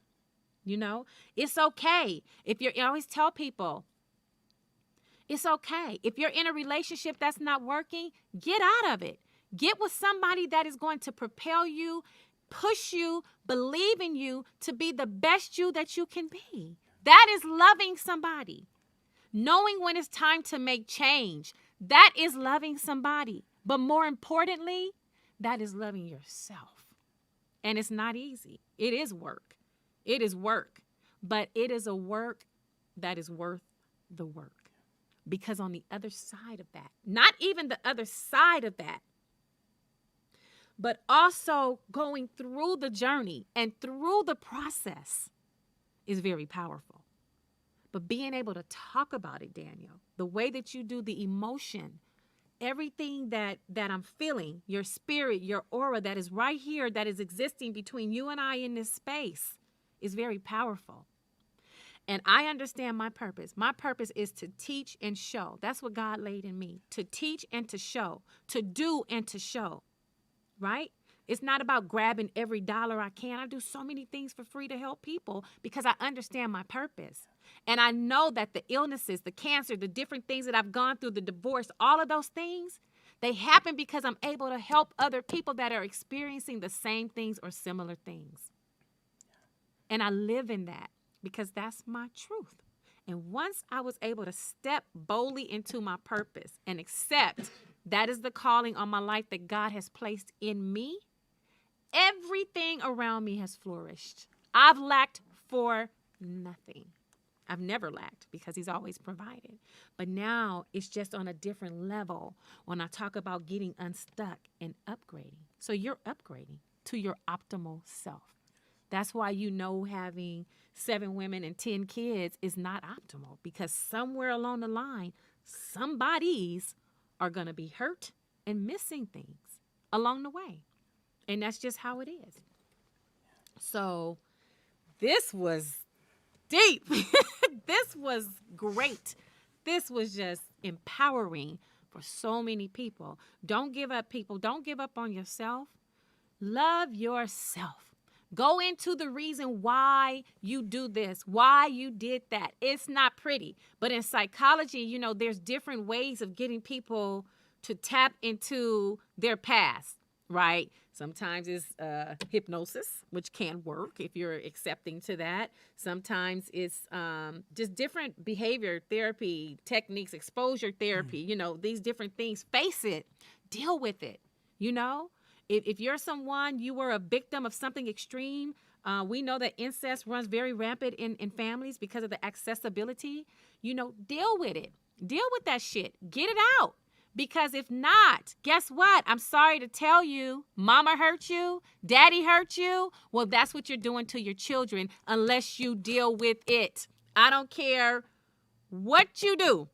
You know, it's okay. I always tell people, it's okay. If you're in a relationship that's not working, get out of it. Get with somebody that is going to propel you, push you, believe in you to be the best you that you can be. That is loving somebody. Knowing when it's time to make change. That is loving somebody. But more importantly, that is loving yourself. And it's not easy. It is work. It is work. But it is a work that is worth the work. Because on the other side of that, not even the other side of that, but also going through the journey and through the process is very powerful. But being able to talk about it, Daniel, the way that you do, the emotion, everything that I'm feeling, your spirit, your aura that is right here, that is existing between you and I in this space is very powerful. And I understand my purpose. My purpose is to teach and show. That's what God laid in me, to teach and to show, to do and to show, right? It's not about grabbing every dollar I can. I do so many things for free to help people because I understand my purpose. And I know that the illnesses, the cancer, the different things that I've gone through, the divorce, all of those things, they happen because I'm able to help other people that are experiencing the same things or similar things. And I live in that because that's my truth. And once I was able to step boldly into my purpose and accept that is the calling on my life that God has placed in me, everything around me has flourished. I've lacked for nothing. I've never lacked because he's always provided. But now it's just on a different level when I talk about getting unstuck and upgrading. So you're upgrading to your optimal self. That's why you know having 7 women and 10 kids is not optimal because somewhere along the line, somebody's are going to be hurt and missing things along the way. And that's just how it is. So this was deep. This was great. This was just empowering for so many people. Don't give up, people. Don't give up on yourself. Love yourself. Go into the reason why you do this, why you did that. It's not pretty. But in psychology, you know, there's different ways of getting people to tap into their past, right? Sometimes it's hypnosis, which can work if you're accepting to that. Sometimes it's just different behavior therapy techniques, exposure therapy, you know, these different things. Face it. Deal with it, you know? If you're someone, you were a victim of something extreme, we know that incest runs very rampant in families because of the accessibility. You know, deal with it. Deal with that shit. Get it out. Because if not, guess what? I'm sorry to tell you, mama hurt you, daddy hurt you. Well, that's what you're doing to your children unless you deal with it. I don't care what you do.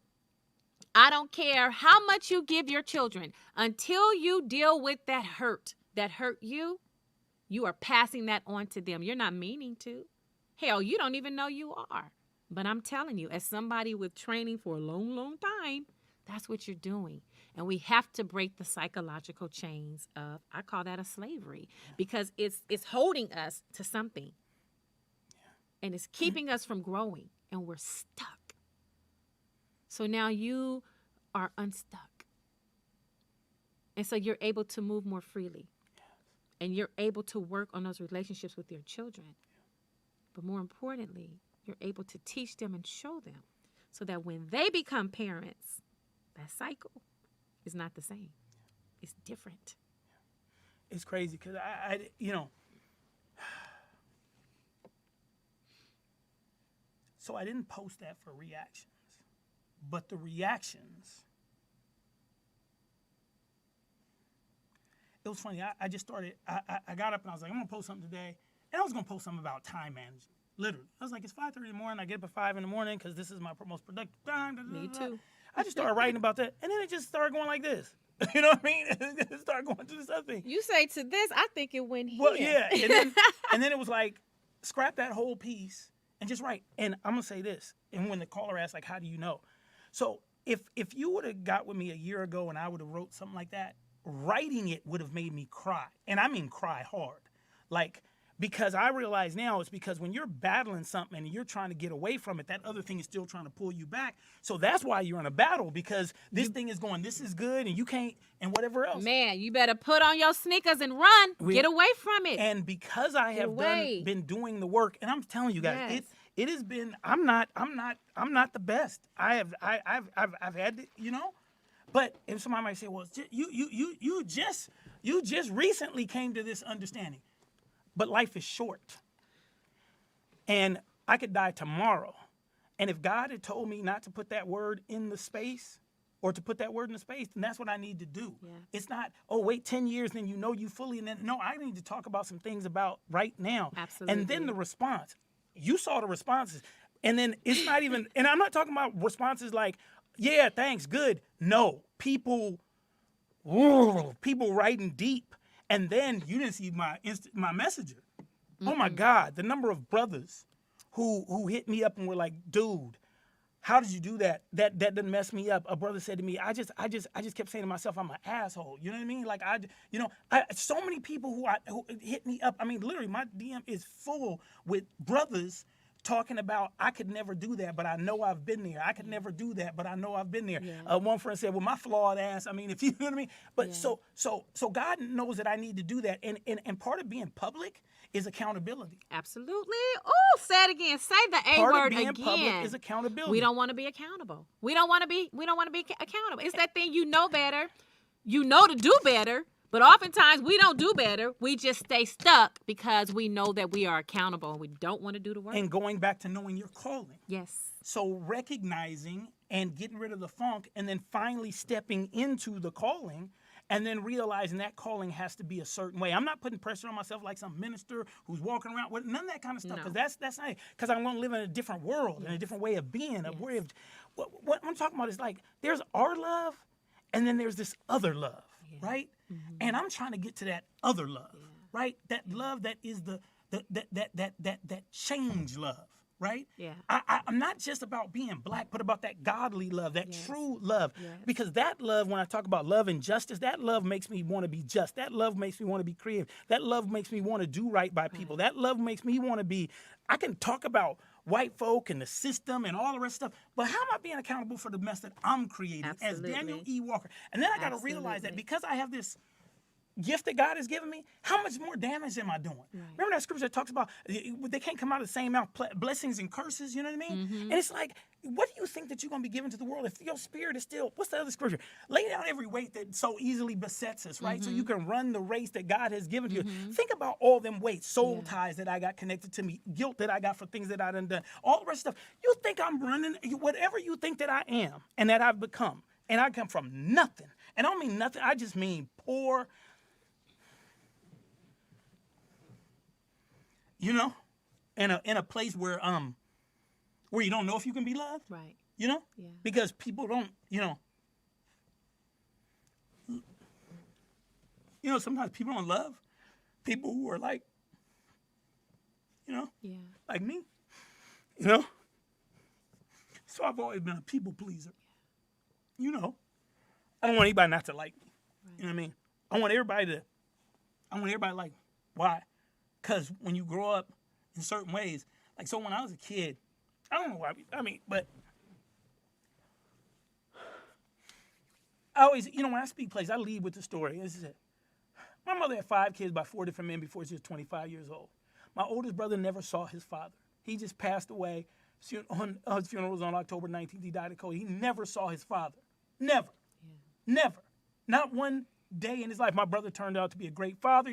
I don't care how much you give your children. Until you deal with that hurt you, you are passing that on to them. You're not meaning to. Hell, you don't even know you are. But I'm telling you, as somebody with training for a long, long time, that's what you're doing. And we have to break the psychological chains of, I call that a slavery, because it's holding us to something. And it's keeping us from growing, and we're stuck. So now you are unstuck. And so you're able to move more freely. And you're able to work on those relationships with your children. But more importantly, you're able to teach them and show them so that when they become parents, that cycle is not the same. It's different. It's crazy because I so I didn't post that for reactions, but the reactions, it was funny. I just started, I got up and I was like, I'm going to post something today. And I was going to post something about time management, literally. I was like, it's 5:30 in the morning. I get up at 5 in the morning because this is my most productive time. Me too. I just started writing about that. And then it just started going like this. You know what I mean? It started going to this other thing. You say to this, I think it went here. Well, yeah. And then it was like, scrap that whole piece and just write. And I'm going to say this. And when the caller asked, like, how do you know? So if you would have got with me a year ago and I would have wrote something like that, writing it would have made me cry. And I mean cry hard. Like, because I realize now it's because when you're battling something and you're trying to get away from it, that other thing is still trying to pull you back. So that's why you're in a battle, because this thing is going, this is good, and you can't, and whatever else. Man, you better put on your sneakers and run. Get away from it. And because I have been doing the work, and I'm telling you guys, Yes. it has been. I'm not the best. I've had to, But if somebody might say, well, you just recently came to this understanding. But life is short. And I could die tomorrow. And if God had told me not to put that word in the space or to put that word in the space, then that's what I need to do. Yeah. It's not, oh, wait 10 years, then you fully. And then, no, I need to talk about some things about right now. Absolutely. And then the response. You saw the responses. And then it's not even, and I'm not talking about responses like, yeah, thanks, good. No, people writing deep. And then you didn't see my messenger. Mm-hmm. Oh my God, the number of brothers who hit me up and were like, dude, how did you do that? That didn't mess me up. A brother said to me, I just kept saying to myself, I'm an asshole. You know what I mean? Like so many people who hit me up. I mean, literally, my DM is full with brothers talking about, I could never do that, but I know I've been there. I could never do that, but I know I've been there. Yeah. One friend said, well, my flawed ass, I mean, if you know what I mean? But yeah. So God knows that I need to do that. And part of being public is accountability. Absolutely. Oh, say it again. Say the A part word of being again. Public is accountability. We don't want to be accountable. We don't want to be accountable. It's that thing you know better. You know to do better. But oftentimes we don't do better. We just stay stuck because we know that we are accountable and we don't want to do the work. And going back to knowing your calling. Yes. So recognizing and getting rid of the funk and then finally stepping into the calling and then realizing that calling has to be a certain way. I'm not putting pressure on myself like some minister who's walking around with none of that kind of stuff. Because that's not it. Because I want to live in a different world and a different way of being. A way of, what I'm talking about is like there's our love and then there's this other love. Right? Mm-hmm. And I'm trying to get to that other love, right? That love that is that change love, right? Yeah. I'm not just about being black, but about that godly love, that true love. Yes. Because that love, when I talk about love and justice, that love makes me want to be just. That love makes me want to be creative. That love makes me want to do right by people. That love makes me want to be, I can talk about white folk and the system and all the rest of stuff, but how am I being accountable for the mess that I'm creating as Daniel E. Walker? And then I got to realize that because I have this gift that God has given me, how much more damage am I doing? Right. Remember that scripture that talks about they can't come out of the same mouth, blessings and curses, you know what I mean? Mm-hmm. And it's like, what do you think that you're going to be giving to the world if your spirit is still, what's the other scripture? Lay down every weight that so easily besets us, right? Mm-hmm. So you can run the race that God has given to you. Think about all them weights, soul ties that I got connected to me, guilt that I got for things that I done, all the rest of stuff. You think I'm running, whatever you think that I am and that I've become, and I come from nothing. And I don't mean nothing, I just mean poor, in a place where you don't know if you can be loved, right? Because people don't, sometimes people don't love people who are like, like me, So I've always been a people pleaser, I don't want anybody not to like me, right. You know what I mean? I want everybody to like me. Why? Because when you grow up in certain ways, like so when I was a kid, I don't know why, but always, you know, when I speak plays, I lead with the story. This is it. My mother had 5 kids by 4 different men before she was 25 years old. My oldest brother never saw his father. He just passed away. His funeral was on October 19th. He died of COVID. He never saw his father. Never. Yeah. Never. Not one day in his life. My brother turned out to be a great father.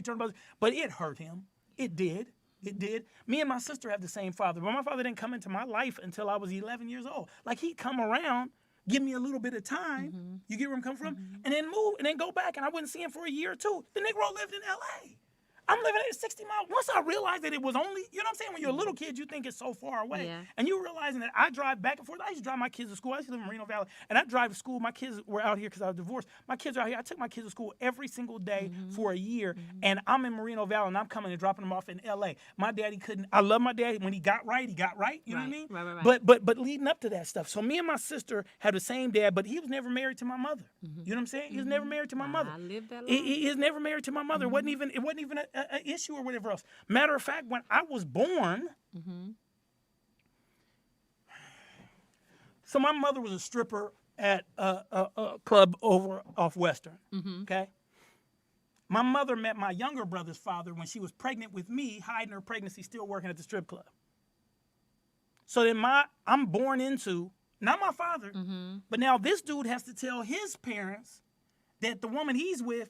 But it hurt him. It did. It did. Me and my sister have the same father, but my father didn't come into my life until I was 11 years old. Like, he'd come around, give me a little bit of time, you get where I'm coming from, and then move, and then go back, and I wouldn't see him for a year or two. The Negro lived in L.A. I'm living at 60 miles. Once I realized that it was only, you know what I'm saying? When you're a little kid, you think it's so far away. Yeah. And you realizing that I drive back and forth. I used to drive my kids to school. I used to live in Reno Valley. And I drive to school. My kids were out here because I was divorced. My kids are out here. I took my kids to school every single day for a year. And I'm in Reno Valley, and I'm coming and dropping them off in L.A. My daddy couldn't. I love my daddy. When he got right, he got right. You know what I mean? Right. But leading up to that stuff. So me and my sister had the same dad, but he was never married to my mother. You know what I'm saying? He was never married to my mother. I lived that life. He was never married to my mother. It wasn't even an issue or whatever else. Matter of fact, when I was born, so my mother was a stripper at a club over off Western. Okay. My mother met my younger brother's father when she was pregnant with me, hiding her pregnancy, still working at the strip club. So then I'm born into, not my father, but now this dude has to tell his parents that the woman he's with,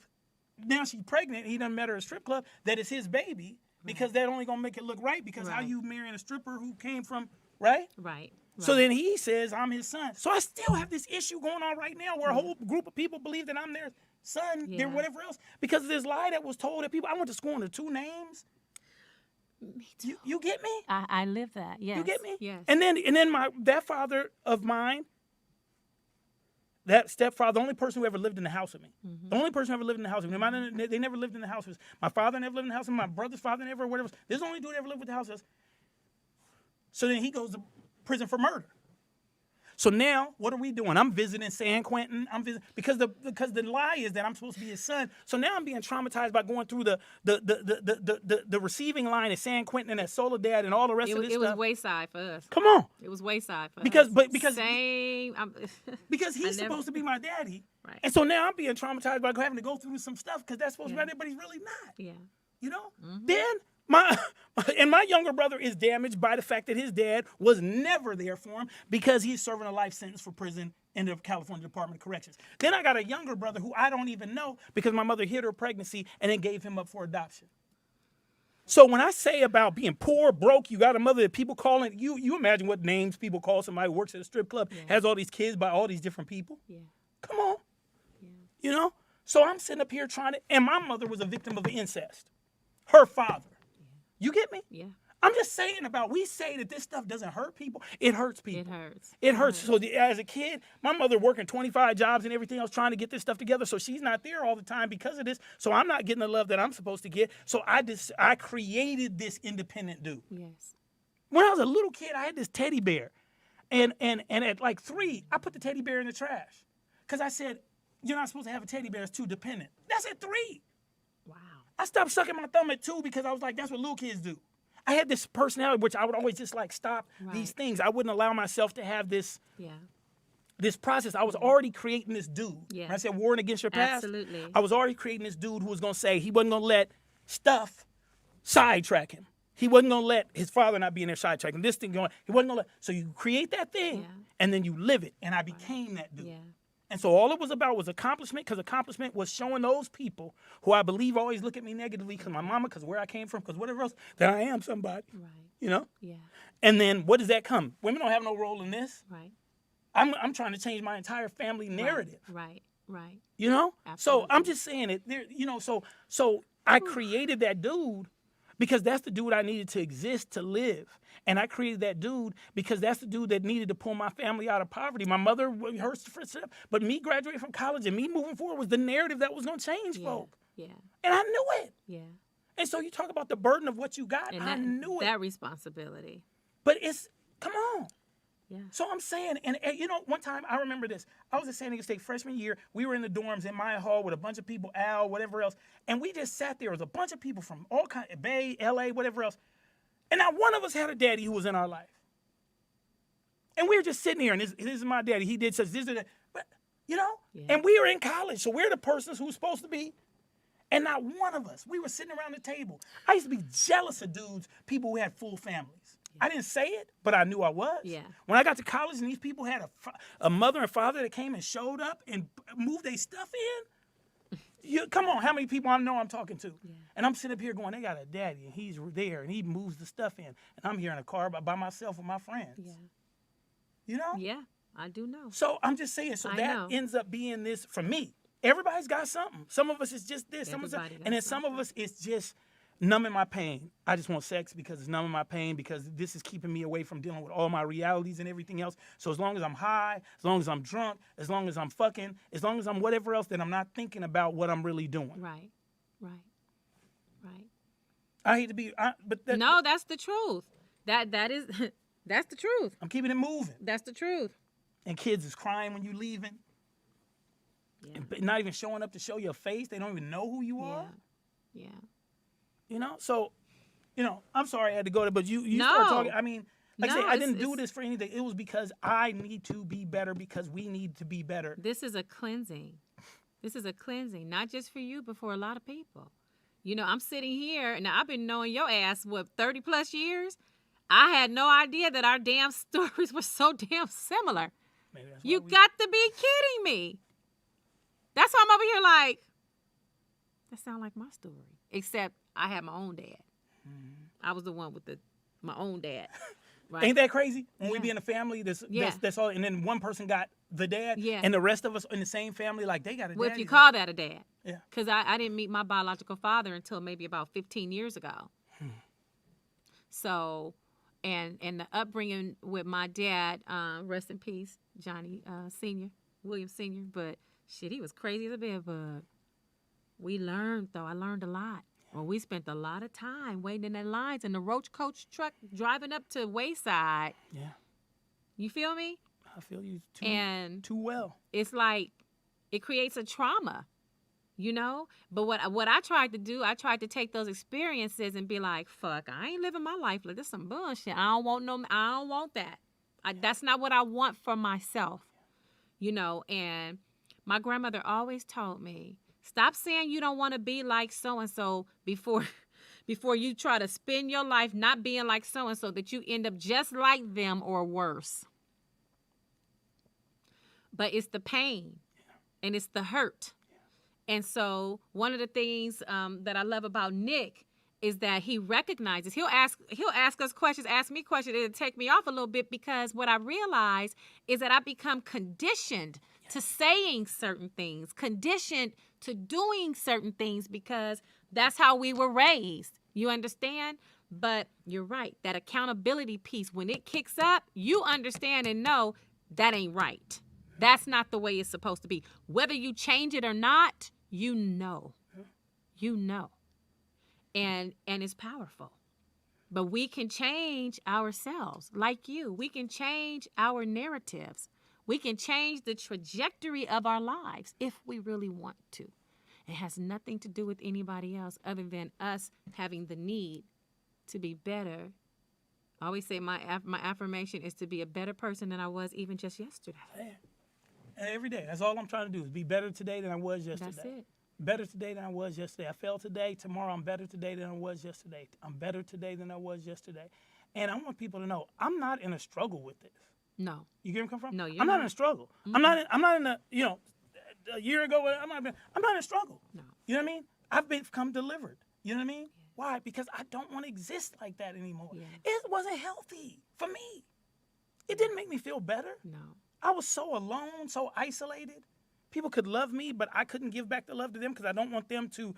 now she's pregnant, he done met her at a strip club, that it's his baby, because that only gonna make it look right, because how you marrying a stripper who came from, right? Right. So then he says, I'm his son. So I still have this issue going on right now where a whole group of people believe that I'm their son, their whatever else, because of this lie that was told that people, I went to school under 2 names. Me too. You get me? I live that, yes. You get me? Yes. And then that father of mine, that stepfather, the only person who ever lived in the house with me. The only person who ever lived in the house with me. They never lived in the house with us. My father never lived in the house with me. My brother's father never, whatever. This is the only dude that ever lived with the house with us. So then he goes to prison for murder. So now, what are we doing? I'm visiting San Quentin. I'm visiting because the lie is that I'm supposed to be his son. So now I'm being traumatized by going through the receiving line at San Quentin and at Soledad and all the rest of this It stuff. was wayside for us. Come on. It was wayside for Because us. because Same. because he's supposed to be my daddy. Right. And so now I'm being traumatized by having to go through some stuff because that's supposed to be my daddy, but he's really not. Yeah. You know? Then my younger brother is damaged by the fact that his dad was never there for him because he's serving a life sentence for prison in the California Department of Corrections. Then I got a younger brother who I don't even know because my mother hid her pregnancy and then gave him up for adoption. So when I say about being poor, broke, you got a mother that people calling, you imagine what names people call somebody who works at a strip club, has all these kids by all these different people. Yeah. Come on. Yeah. You know? So I'm sitting up here trying to, and my mother was a victim of incest. Her father. You get me? Yeah. I'm just saying we say that this stuff doesn't hurt people. It hurts people. It hurts. It hurts. So as a kid, my mother working 25 jobs and everything else trying to get this stuff together. So she's not there all the time because of this. So I'm not getting the love that I'm supposed to get. So I created this independent dude. Yes. When I was a little kid, I had this teddy bear. And at like 3, I put the teddy bear in the trash. Because I said, you're not supposed to have a teddy bear. It's too dependent. That's at 3. Wow. I stopped sucking my thumb at 2 because I was like, that's what little kids do. I had this personality which I would always just like stop these things. I wouldn't allow myself to have this process. I was already creating this dude. Yeah. When I said warring against your past, Absolutely. I was already creating this dude who was going to say he wasn't going to let stuff sidetrack him. He wasn't going to let his father not be in there sidetracking. This thing going, he wasn't going to let. So you create that thing and then you live it. And I became that dude. Yeah. And so all it was about was accomplishment, because accomplishment was showing those people who I believe always look at me negatively because my mama, because where I came from, because whatever else, that I am somebody. Right. You know? Yeah. And then what does that come? Women don't have no role in this. Right. I'm trying to change my entire family narrative. Right. You know? Absolutely. So I'm just saying it. There, you know, so I created that dude because that's the dude I needed to exist to live. And I created that dude because that's the dude that needed to pull my family out of poverty. My mother, her step, but me graduating from college and me moving forward was the narrative that was going to change folk. Yeah. And I knew it. Yeah. And so you talk about the burden of what you got. And I knew it. That responsibility. But it's, come on. Yeah. So I'm saying, and you know, one time I remember this. I was at San Diego State freshman year. We were in the dorms in my hall with a bunch of people, Al, whatever else. And we just sat there. There was a bunch of people from all kinds, Bay, LA, whatever else. And not one of us had a daddy who was in our life. And we were just sitting here, and this is my daddy. He did such this and that. But You know? Yeah. And we are in college, so we're the persons who's supposed to be. And not one of us, we were sitting around the table. I used to be jealous of dudes, people who had full families. I didn't say it, but I knew I was. Yeah. When I got to college and these people had a mother and father that came and showed up and moved their stuff in, come on, how many people I know I'm talking to? Yeah. And I'm sitting up here going, they got a daddy, and he's there, and he moves the stuff in. And I'm here in a car by myself with my friends. Yeah. You know? Yeah, I do know. So I'm just saying, so that ends up being this, for me, everybody's got something. Some of us is just this. And then some of us, it's just numbing my pain. I just want sex because it's numbing my pain, because this is keeping me away from dealing with all my realities and everything else. So as long as I'm high, as long as I'm drunk, as long as I'm fucking, as long as I'm whatever else, then I'm not thinking about what I'm really doing. Right. I hate to be, no, that's the truth. That is, that's the truth. I'm keeping it moving. That's the truth. And kids is crying when you leaving. Yeah. And not even showing up to show your face. They don't even know who you are. Yeah. You know, so, you know, I'm sorry I had to go there, but you No. start talking. I mean, like I No, say, I didn't do this for anything. It was because I need to be better, because we need to be better. This is a cleansing. This is a cleansing, not just for you, but for a lot of people. You know, I'm sitting here, and I've been knowing your ass, 30 plus years? I had no idea that our damn stories were so damn similar. You got to be kidding me. That's why I'm over here like, that sounds like my story. Except I had my own dad. Mm-hmm. I was the one with my own dad. Right? Ain't that crazy? When we be in a family, that's all, and then one person got the dad, and the rest of us in the same family, like, they got a dad. Well, if you call that a dad. Yeah. Because I didn't meet my biological father until maybe about 15 years ago. So, and the upbringing with my dad, rest in peace, Johnny William Sr., but shit, he was crazy as a bedbug. We learned, though. I learned a lot. Well, we spent a lot of time waiting in the lines in the roach coach truck driving up to Wayside. Yeah. You feel me? I feel you too well. It's like it creates a trauma, you know? But what I tried to do, I tried to take those experiences and be like, fuck, I ain't living my life like this some bullshit. I don't want that. That's not what I want for myself, you know? And my grandmother always told me, stop saying you don't want to be like so-and-so before you try to spend your life not being like so-and-so, that you end up just like them or worse. But it's the pain and it's the hurt. And so one of the things that I love about Nick is that he recognizes, he'll ask us questions, ask me questions. It'll take me off a little bit, because what I realize is that I become conditioned to saying certain things, conditioned to doing certain things, because that's how we were raised. You understand? But you're right. That accountability piece, when it kicks up, you understand and know that ain't right. That's not the way it's supposed to be. Whether you change it or not, you know. You know. And it's powerful. But we can change ourselves, like you. We can change our narratives. We can change the trajectory of our lives if we really want to. It has nothing to do with anybody else other than us having the need to be better. I always say my affirmation is to be a better person than I was even just yesterday. And every day. That's all I'm trying to do, is be better today than I was yesterday. That's it. Better today than I was yesterday. I failed today. Tomorrow I'm better today than I was yesterday. I'm better today than I was yesterday. And I want people to know I'm not in a struggle with this. No. You get where I'm coming from? No, you're I'm not in a struggle. Mm-hmm. I'm not in a, you know, a year ago, I'm not in a struggle. No. You know what I mean? I've become delivered. You know what I mean? Yeah. Why? Because I don't want to exist like that anymore. Yeah. It wasn't healthy for me. It didn't make me feel better. No. I was so alone, so isolated. People could love me, but I couldn't give back the love to them because I don't want them to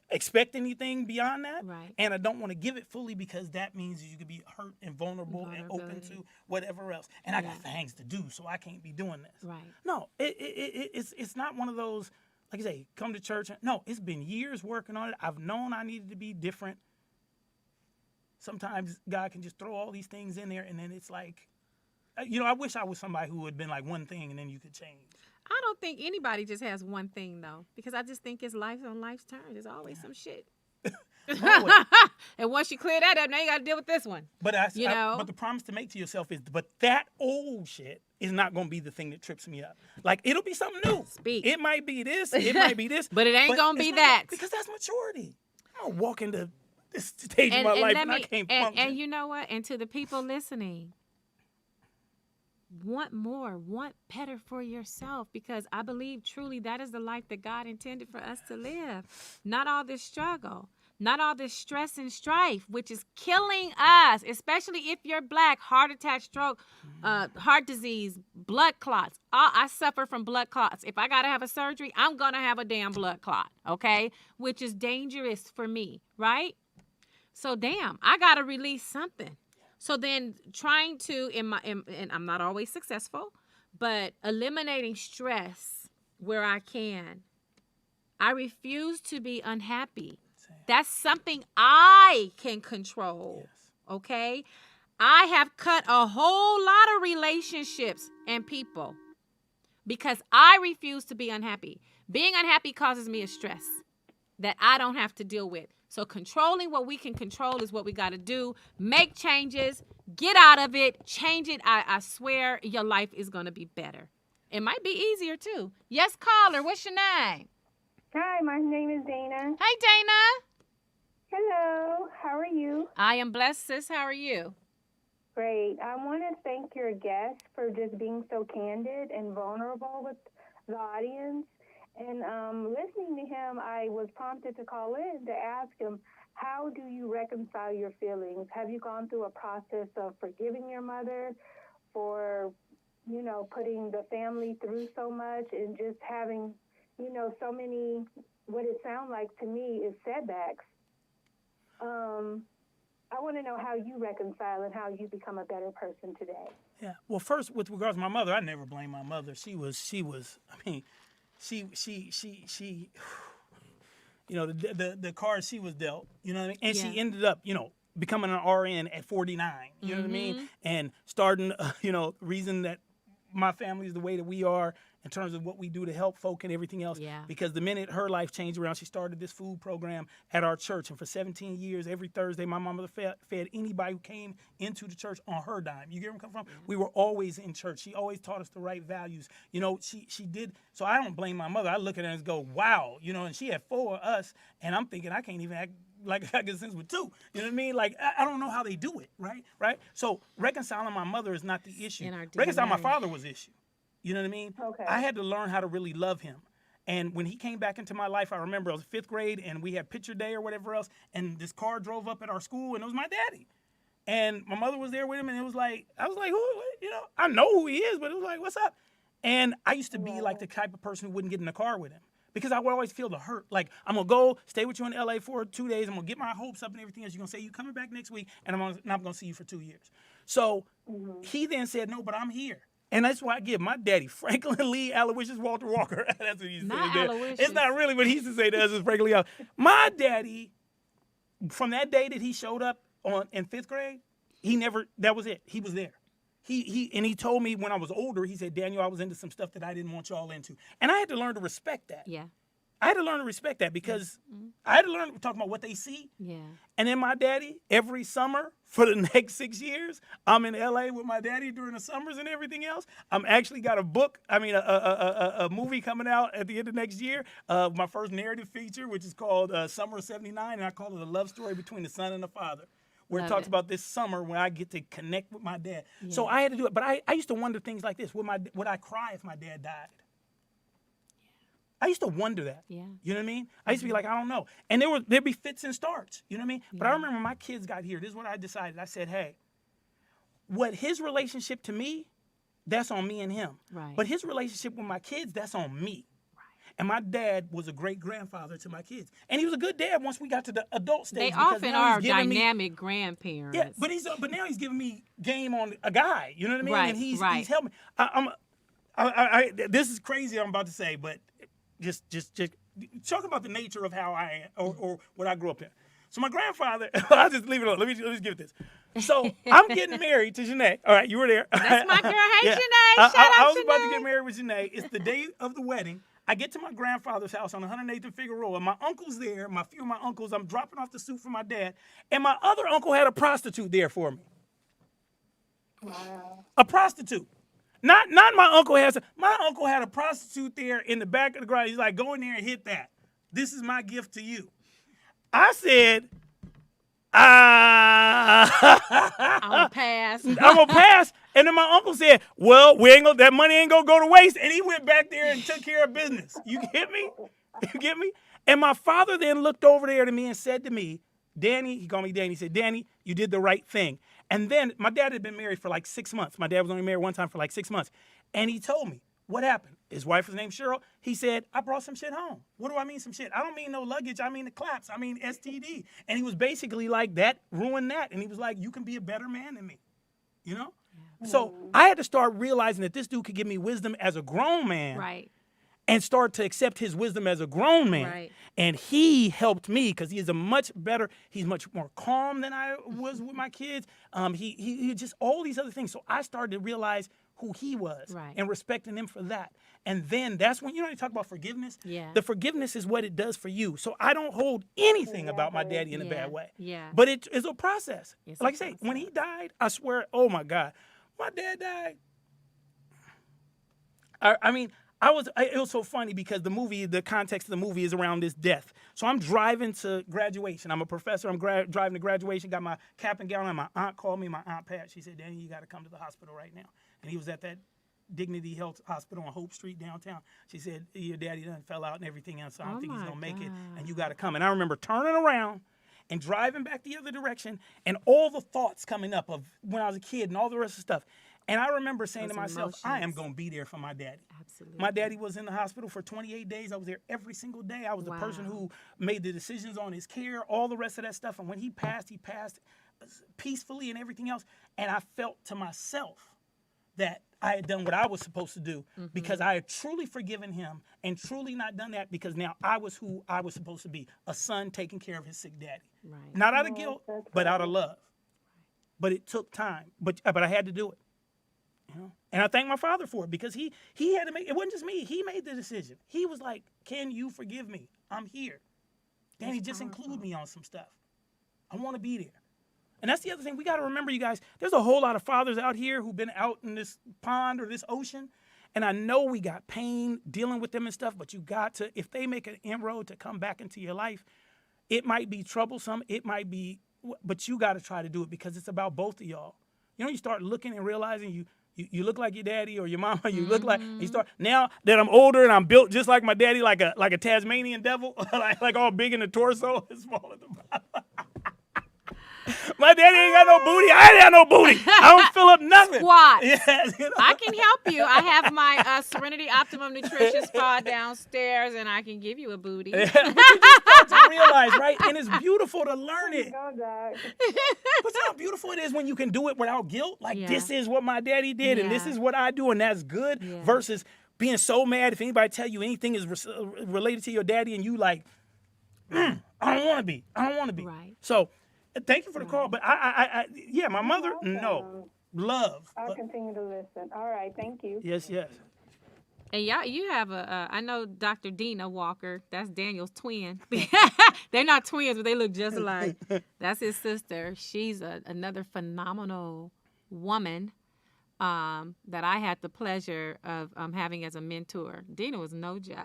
expect anything beyond that. Right. And I don't want to give it fully, because that means you could be hurt and vulnerable and open to whatever else. And I got things to do, so I can't be doing this. Right. No, it's not one of those, like I say, come to church. No, it's been years working on it. I've known I needed to be different. Sometimes God can just throw all these things in there, and then it's like, you know, I wish I was somebody who had been like one thing and then you could change. I don't think anybody just has one thing, though, because I just think it's life on life's terms. There's always some shit. Always. And once you clear that up, now you got to deal with this one. But You know? but the promise to make to yourself is, but that old shit is not going to be the thing that trips me up. Like, it'll be something new. Speak. It might be this. It might be this. But it ain't gonna it's be not that. because that's maturity. I'm gonna walk into this stage of my life and I can't function. And you know what? And to the people listening, want more, want better for yourself, because I believe truly that is the life that God intended for us to live. Not all this struggle, not all this stress and strife, which is killing us, especially if you're Black. Heart attack, stroke, heart disease, blood clots. I suffer from blood clots. If I got to have a surgery, I'm going to have a damn blood clot, okay? Which is dangerous for me, right? So, damn, I got to release something. So then trying to, and I'm not always successful, but eliminating stress where I can. I refuse to be unhappy. That's something I can control, okay? I have cut a whole lot of relationships and people because I refuse to be unhappy. Being unhappy causes me a stress that I don't have to deal with. So controlling what we can control is what we got to do. Make changes, get out of it, change it. I swear your life is going to be better. It might be easier too. Yes, caller, what's your name? Hi, my name is Dana. Hey, Dana. Hello, how are you? I am blessed, sis. How are you? Great. I want to thank your guest for just being so candid and vulnerable with the audience. And listening to him, I was prompted to call in to ask him, how do you reconcile your feelings? Have you gone through a process of forgiving your mother for, you know, putting the family through so much and just having, you know, so many, what it sounds like to me is setbacks? I want to know how you reconcile and how you become a better person today. Yeah. Well, first, with regards to my mother, I never blame my mother. She was, I mean, she, you know, the cards she was dealt, you know what I mean? And she ended up, you know, becoming an RN at 49, you know what I mean? And starting, you know, reason that my family is the way that we are in terms of what we do to help folk and everything else. Yeah. Because the minute her life changed around, she started this food program at our church. And for 17 years, every Thursday, my mama fed anybody who came into the church on her dime. You get where I'm coming from? We were always in church. She always taught us the right values. You know, she did. So I don't blame my mother. I look at her and go, wow. You know, and she had 4 of us. And I'm thinking, I can't even act like I get sense with 2. You know what I mean? Like, I don't know how they do it, right? So reconciling my mother is not the issue. Reconciling my father was the issue. You know what I mean? Okay. I had to learn how to really love him. And when he came back into my life, I remember I was 5th grade and we had picture day or whatever else. And this car drove up at our school and it was my daddy. And my mother was there with him and it was like, I was like, who, you know, I know who he is, but it was like, what's up? And I used to be like the type of person who wouldn't get in the car with him because I would always feel the hurt. Like, I'm going to go stay with you in LA for 2 days. I'm going to get my hopes up and everything else. You're going to say, you coming back next week and I'm not going to see you for 2 years. So he then said, no, but I'm here. And that's why I give my daddy, Franklin Lee Aloysius Walter Walker. That's what he used to Not say. Aloysius. It's not really what he used to say to us. It's Franklin Lee. My daddy, from that day that he showed up in 5th grade, that was it. He was there. He told me when I was older, he said, Daniel, I was into some stuff that I didn't want y'all into. And I had to learn to respect that. Yeah. I had to learn to respect that because I had to learn to talk about what they see. Yeah. And then my daddy, every summer for the next 6 years, I'm in LA with my daddy during the summers and everything else. I'm actually got a movie coming out at the end of next year. My first narrative feature, which is called Summer of '79, and I call it a love story between the son and the father, where it talks about this summer when I get to connect with my dad. Yeah. So I had to do it. But I used to wonder things like this. Would I cry if my dad died? I used to wonder that. Yeah. You know what I mean? I used to be like, I don't know. And there'd be fits and starts. You know what I mean? Yeah. But I remember when my kids got here, this is what I decided. I said, hey, what his relationship to me, that's on me and him. Right. But his relationship with my kids, that's on me. Right. And my dad was a great grandfather to my kids. And he was a good dad once we got to the adult stage. They often are dynamic grandparents. Yeah, but now he's giving me game on a guy. You know what I mean? Right. And he's helping me. This is crazy I'm about to say, but just talk about the nature of how I am or what I grew up in. So my grandfather, I'll just leave it alone. Let me just give it this. So I'm getting married to Janae. All right, you were there. That's my girl. Hey, Yeah. Janae. Shout out, I was Janae. about to get married with Janae. It's the day of the wedding. I get to my grandfather's house on 108th and Figueroa. My uncle's there. A few of my uncles. I'm dropping off the suit for my dad. And my other uncle had a prostitute there for me. Wow. A prostitute. Not my uncle has. My uncle had a prostitute there in the back of the garage. He's like, go in there and hit that. This is my gift to you. I said, I'm gonna pass. I'm gonna pass. And then my uncle said, well, that money ain't gonna go to waste. And he went back there and took care of business. You get me? You get me? And my father then looked over there to me and said to me, Danny, he called me Danny, he said, Danny, you did the right thing. And then my dad had been married for like 6 months. My dad was only married one time for like 6 months. And he told me, what happened? His wife was named Cheryl. He said, I brought some shit home. What do I mean some shit? I don't mean no luggage. I mean the claps. I mean STD. And he was basically like, that ruined that. And he was like, you can be a better man than me. You know? Yeah. So I had to start realizing that this dude could give me wisdom as a grown man. Right. And start to accept his wisdom as a grown man. Right. And he helped me because he is he's much more calm than I was with my kids. He just all these other things. So I started to realize who he was, right, and respecting him for that. And then that's when, you talk about forgiveness. Yeah. The forgiveness is what it does for you. So I don't hold anything about my daddy in a bad way. Yeah. But it is a process. It's like a I say, process. when he died, I swear, oh my God, my dad died. It was so funny because the context of the movie is around this death. So I'm driving to graduation. I'm a professor. I'm driving to graduation, got my cap and gown on. My aunt called me, my Aunt Pat. She said, Danny, you got to come to the hospital right now. And he was at that Dignity Health Hospital on Hope Street downtown. She said, your daddy done fell out and everything else, so I don't think he's going to make it, and you got to come. And I remember turning around and driving back the other direction and all the thoughts coming up of when I was a kid and all the rest of the stuff. And I remember saying to myself, I am going to be there for my daddy. Absolutely. My daddy was in the hospital for 28 days. I was there every single day. I was the person who made the decisions on his care, all the rest of that stuff. And when he passed peacefully and everything else. And I felt to myself that I had done what I was supposed to do because I had truly forgiven him and truly not done that because now I was who I was supposed to be, a son taking care of his sick daddy. Right. Not out of guilt, but out of love. But it took time, but I had to do it. And I thank my father for it because he had to make, it wasn't just me, he made the decision. He was like, can you forgive me? I'm here. Danny, just include me on some stuff. I want to be there. And that's the other thing. We got to remember, you guys, there's a whole lot of fathers out here who've been out in this pond or this ocean. And I know we got pain dealing with them and stuff, but you got to, if they make an inroad to come back into your life, it might be troublesome. It might be, but you got to try to do it because it's about both of y'all. You start looking and realizing you look like your daddy or your mama. You look like, you start, now that I'm older and I'm built just like my daddy, like a Tasmanian devil, like all big in the torso and small at the bottom. My daddy ain't got no booty. I ain't got no booty. I don't fill up nothing. Squat. Yes, I can help you. I have my Serenity Optimum Nutrition Spa downstairs, and I can give you a booty. But you just start to realize, right? And it's beautiful to learn it. But you know how beautiful it is when you can do it without guilt? Like, this is what my daddy did, and this is what I do, and that's good, versus being so mad if anybody tell you anything is related to your daddy, and you like, I don't want to be. I don't want to be. Right. So, thank you for the call, but my mother, no, love. I'll continue to listen. All right, thank you. Yes. And you have I know Dr. Dina Walker. That's Daniel's twin. They're not twins, but they look just alike. That's his sister. She's another phenomenal woman that I had the pleasure of having as a mentor. Dina was no joke.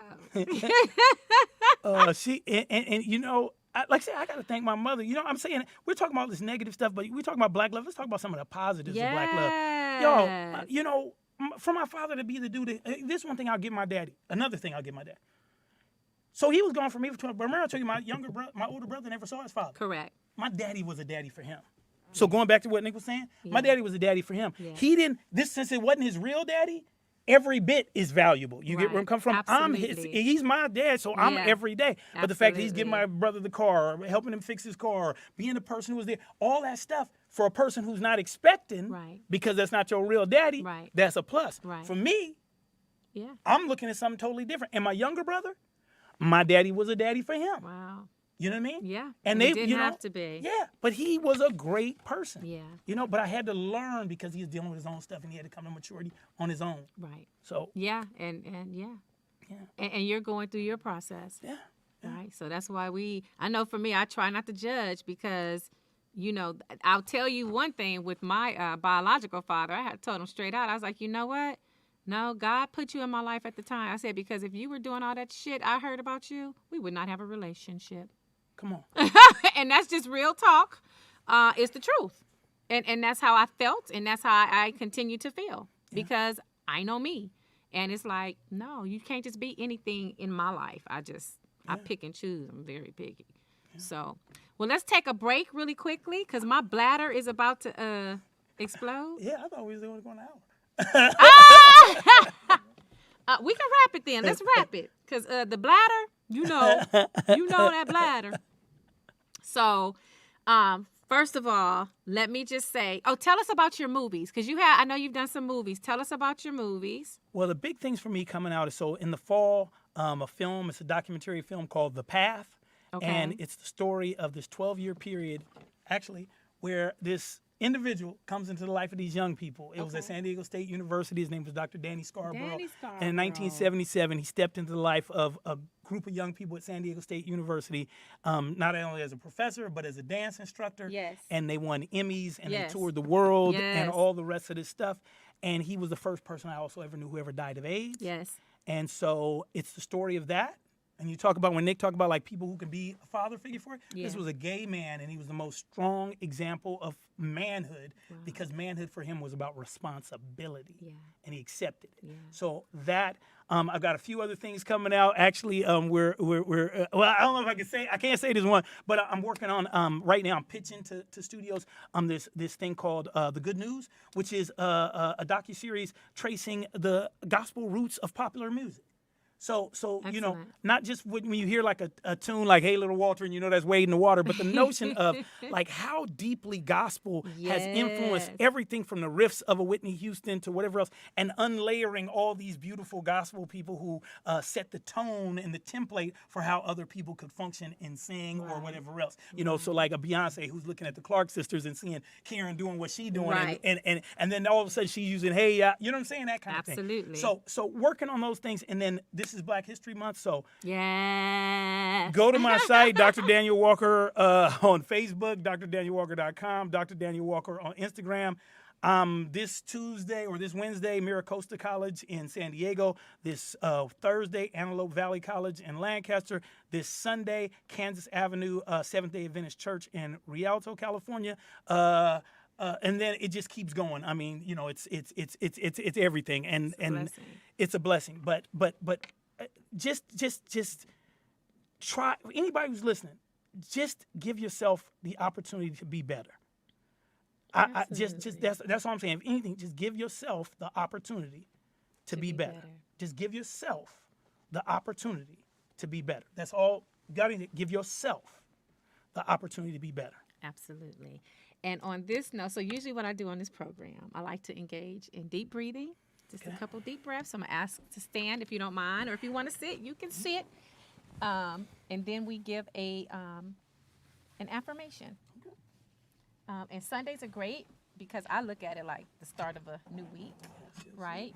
Like I said, I got to thank my mother. I'm saying we're talking about this negative stuff, but we're talking about black love. Let's talk about some of the positives of black love. Yo, for my father to be the dude, this one thing I'll give my daddy. Another thing I'll give my dad. So he was gone from me for 12. But remember I told you my older brother never saw his father. Correct. My daddy was a daddy for him. So going back to what Nick was saying, my daddy was a daddy for him. Yeah. He didn't, since it wasn't his real daddy, every bit is valuable. You get where I'm coming from? Absolutely. He's my dad, so I'm every day. But the fact that he's giving my brother the car, or helping him fix his car, or being the person who was there, all that stuff for a person who's not expecting, because that's not your real daddy, that's a plus. Right. For me, I'm looking at something totally different. And my younger brother, my daddy was a daddy for him. Wow. You know what I mean? Yeah. And he they didn't you know, have to be. Yeah, but he was a great person. Yeah. You know, but I had to learn because he was dealing with his own stuff and he had to come to maturity on his own. Right. So Yeah. And yeah. Yeah. And you're going through your process. yeah. Right. So that's why I know for me, I try not to judge because, you know, I'll tell you one thing with my biological father. I had told him straight out. I was like, you know what? No, God put you in my life at the time. I said, because if you were doing all that shit I heard about you, we would not have a relationship. Come on. And that's just real talk. It's the truth. And that's how I felt. And that's how I continue to feel because I know me. And it's like, no, you can't just be anything in my life. I pick and choose. I'm very picky. So, well, let's take a break really quickly because my bladder is about to explode. Yeah, I thought we was going to go an hour. We can wrap it then. Let's wrap it because the bladder, you know that bladder. So, first of all, let me just say, tell us about your movies because I know you've done some movies. Tell us about your movies. Well, the big things for me coming out is so in the fall, it's a documentary film called The Path. Okay. And it's the story of this 12-year period, actually, where this individual comes into the life of these young people. It was at San Diego State University. His name was Dr. Danny Scarborough. And in 1977, he stepped into the life of a group of young people at San Diego State University, not only as a professor, but as a dance instructor. Yes. And they won Emmys, and Yes. they toured the world, Yes. and all the rest of this stuff. And he was the first person I also ever knew who ever died of AIDS. Yes. And so it's the story of that. And you talk about when Nick talked about like people who can be a father figure for it. Yeah. This was a gay man, and he was the most strong example of manhood because manhood for him was about responsibility, and he accepted it. Yeah. So that I've got a few other things coming out. Actually, we're well, I don't know if I can say I can't say this one, but I'm working on right now. I'm pitching to studios this thing called The Good News, which is a docuseries tracing the gospel roots of popular music. So you know, Excellent. not just when you hear like a tune like "Hey Little Walter" and you know that's Wade in the Water, but the notion of like how deeply gospel has influenced Yes. everything from the riffs of a Whitney Houston to whatever else, and unlayering all these beautiful gospel people who set the tone and the template for how other people could function and sing or whatever else. You know, so like a Beyonce who's looking at the Clark sisters and seeing Karen doing what she doing, Right. and then all of a sudden she's using "Hey," you know what I'm saying, that kind of thing. Absolutely. So working on those things, and then this is Black History Month, so Yes. go to my site, Dr. Daniel Walker, on Facebook, drdanielwalker.com, Dr. Daniel Walker on Instagram. This Tuesday or this Wednesday, Miracosta College in San Diego. This Thursday, Antelope Valley College in Lancaster. This Sunday, Kansas Avenue Seventh-day Adventist Church in Rialto, California. And then it just keeps going. I mean, you know, it's everything, and blessing. it's a blessing. But just try. Anybody who's listening, just give yourself the opportunity to be better. I just that's all I'm saying. If anything, just give yourself the opportunity to be better. Just give yourself the opportunity to be better. That's all. You got to give yourself the opportunity to be better. Absolutely. And on this note, so usually what I do on this program, I like to engage in deep breathing, just a couple deep breaths. So I'm going to ask to stand if you don't mind, or if you want to sit, you can sit. And then we give an affirmation. And Sundays are great because I look at it like the start of a new week, right?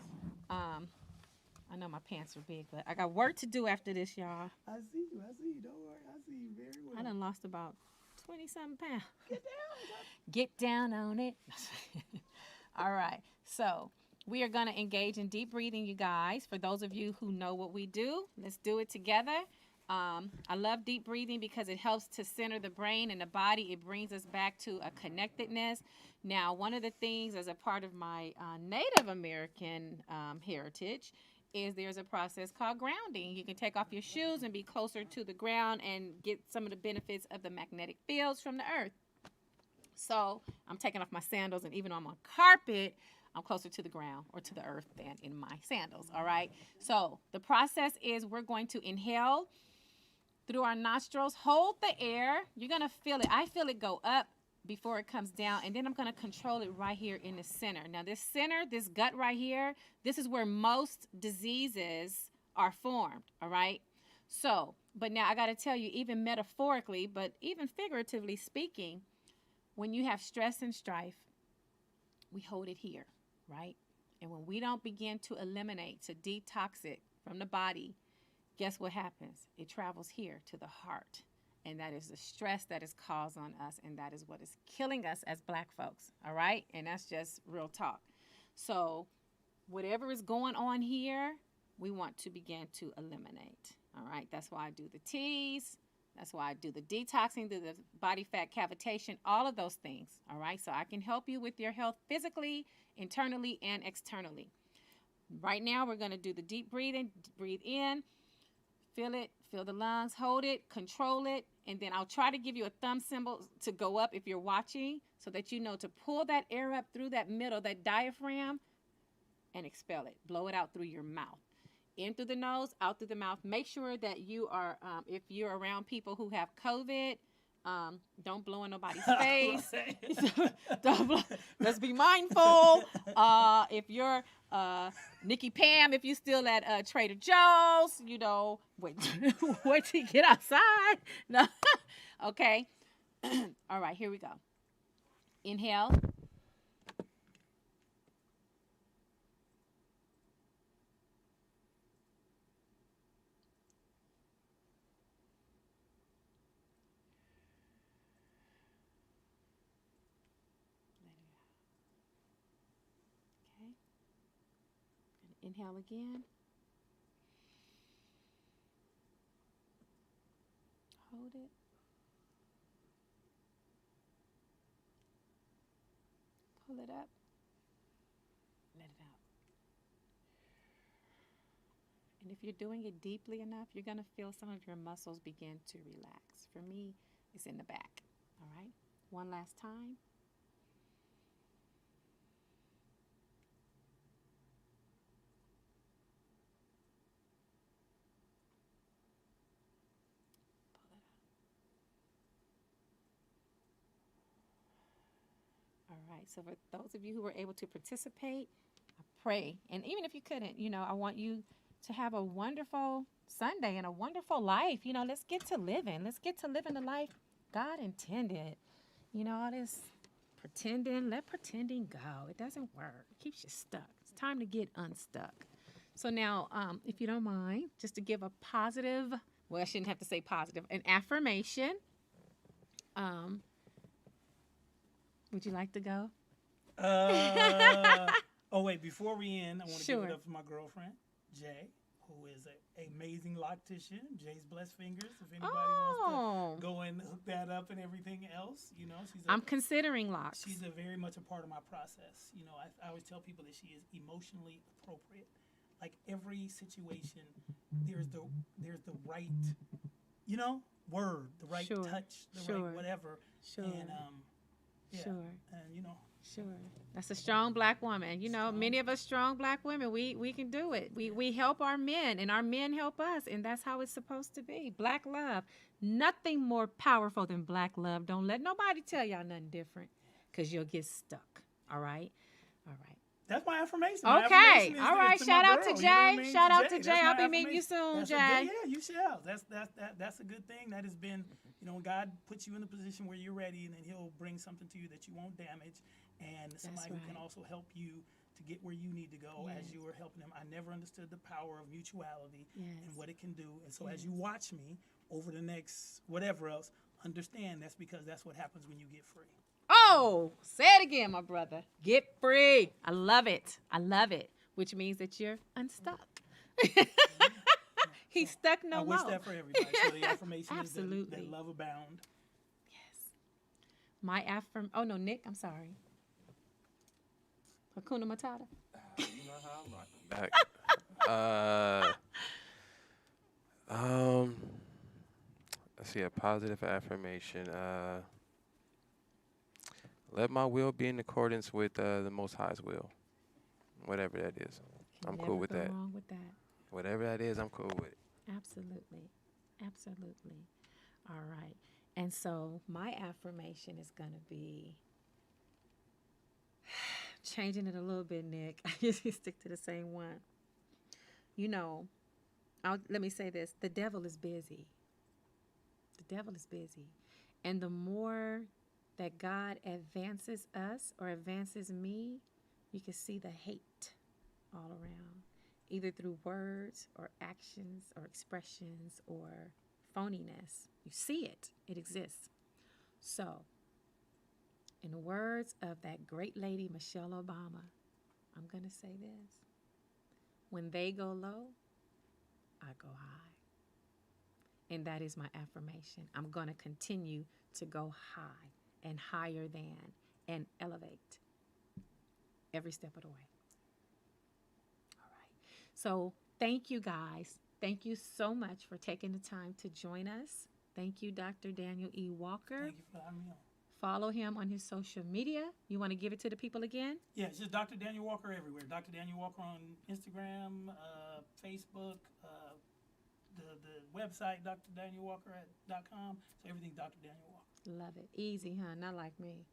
I know my pants are big, but I got work to do after this, y'all. I see you. Don't worry. I see you very well. I done lost about 20-something pounds. Get down on it. All right. So we are going to engage in deep breathing, you guys. For those of you who know what we do, let's do it together. I love deep breathing because it helps to center the brain and the body. It brings us back to a connectedness. Now, one of the things as a part of my Native American heritage is there's a process called grounding. You can take off your shoes and be closer to the ground and get some of the benefits of the magnetic fields from the earth. So I'm taking off my sandals, and even though I'm on carpet, I'm closer to the ground or to the earth than in my sandals, all right? So the process is we're going to inhale through our nostrils, hold the air. You're going to feel it. I feel it go up before it comes down, and then I'm going to control it right here in the center. Now, this center, this gut right here, this is where most diseases are formed, all right? So, but now I got to tell you, even metaphorically, but even figuratively speaking, when you have stress and strife, we hold it here, right? And when we don't begin to eliminate, to detox it from the body, guess what happens? It travels here to the heart. And that is the stress that is caused on us. And that is what is killing us as Black folks. All right? And that's just real talk. So whatever is going on here, we want to begin to eliminate. All right? That's why I do the teas. That's why I do the detoxing, do the body fat cavitation, all of those things. All right? So I can help you with your health physically, internally, and externally. Right now, we're going to do the deep breathing. Breathe in. Feel it, feel the lungs, hold it, control it, and then I'll try to give you a thumb symbol to go up if you're watching so that you know to pull that air up through that middle, that diaphragm, and expel it. Blow it out through your mouth. In through the nose, out through the mouth. Make sure that you are, if you're around people who have COVID, don't blow in nobody's face. Don't blow. Let's be mindful. If you're Nikki Pam, if you're still at Trader Joe's, you know, wait till you get outside. No, okay. All right, here we go. Inhale. Inhale again. Hold it. Pull it up. Let it out. And if you're doing it deeply enough, you're going to feel some of your muscles begin to relax. For me, it's in the back. All right? One last time. All right, so for those of you who were able to participate, I pray. And even if you couldn't, you know, I want you to have a wonderful Sunday and a wonderful life. You know, let's get to living. Let's get to living the life God intended. You know, all this pretending, let pretending go. It doesn't work. It keeps you stuck. It's time to get unstuck. So now, if you don't mind, just to give a positive, well, I shouldn't have to say positive, an affirmation. Would you like to go? Oh, wait, before we end, I want to Sure. give it up for my girlfriend, Jay, who is an amazing loctician. Jay's Blessed Fingers. If anybody wants to go and hook that up and everything else, you know, I'm considering locks. She's a very much a part of my process. You know, I always tell people that she is emotionally appropriate. Like every situation, there's the right, you know, word, the right touch, the right whatever. Sure. And yeah. Sure. And you know. Sure. That's a strong Black woman. You know, many of us strong Black women, we can do it. We help our men and our men help us. And that's how it's supposed to be. Black love. Nothing more powerful than Black love. Don't let nobody tell y'all nothing different because you'll get stuck. All right? All right. That's my affirmation. Okay. Affirmation All right. Shout out to Jay. You know what I mean? Shout out to Jay. That's I'll my be meeting you soon, That's Jay. Yeah, you shall. That's a good thing. That has been, you know, when God puts you in a position where you're ready, and then He'll bring something to you that you won't damage, and somebody who can also help you to get where you need to go as you are helping them. I never understood the power of mutuality and what it can do. And so as you watch me over the next whatever else, understand that's because that's what happens when you get free. Oh, say it again, my brother. Get free. I love it. I love it. Which means that you're unstuck. He's stuck no more. I wish that for everybody. So the affirmation is that love abound. Yes. My affirm. Oh no, Nick. I'm sorry. Hakuna Matata. You know how I'm back. Let's see, a positive affirmation. Let my will be in accordance with the Most High's will. Whatever that is. I'm cool with that. Wrong with that. Whatever that is, I'm cool with it. Absolutely. Absolutely. All right. And so my affirmation is going to be changing it a little bit, Nick. I usually stick to the same one. You know, let me say this. The devil is busy. The devil is busy. And the more that God advances us or advances me, you can see the hate all around, either through words or actions or expressions or phoniness. You see it. It exists. So, in the words of that great lady, Michelle Obama, I'm going to say this. When they go low, I go high. And that is my affirmation. I'm going to continue to go high and higher than and elevate every step of the way. All right. So thank you, guys. Thank you so much for taking the time to join us. Thank you, Dr. Daniel E. Walker. Thank you for having me on. Follow him on his social media. You want to give it to the people again? Yeah, it's just Dr. Daniel Walker everywhere. Dr. Daniel Walker on Instagram, Facebook, the website, drdanielwalker.com. So everything Dr. Daniel Walker. Love it. Easy, huh? Not like me.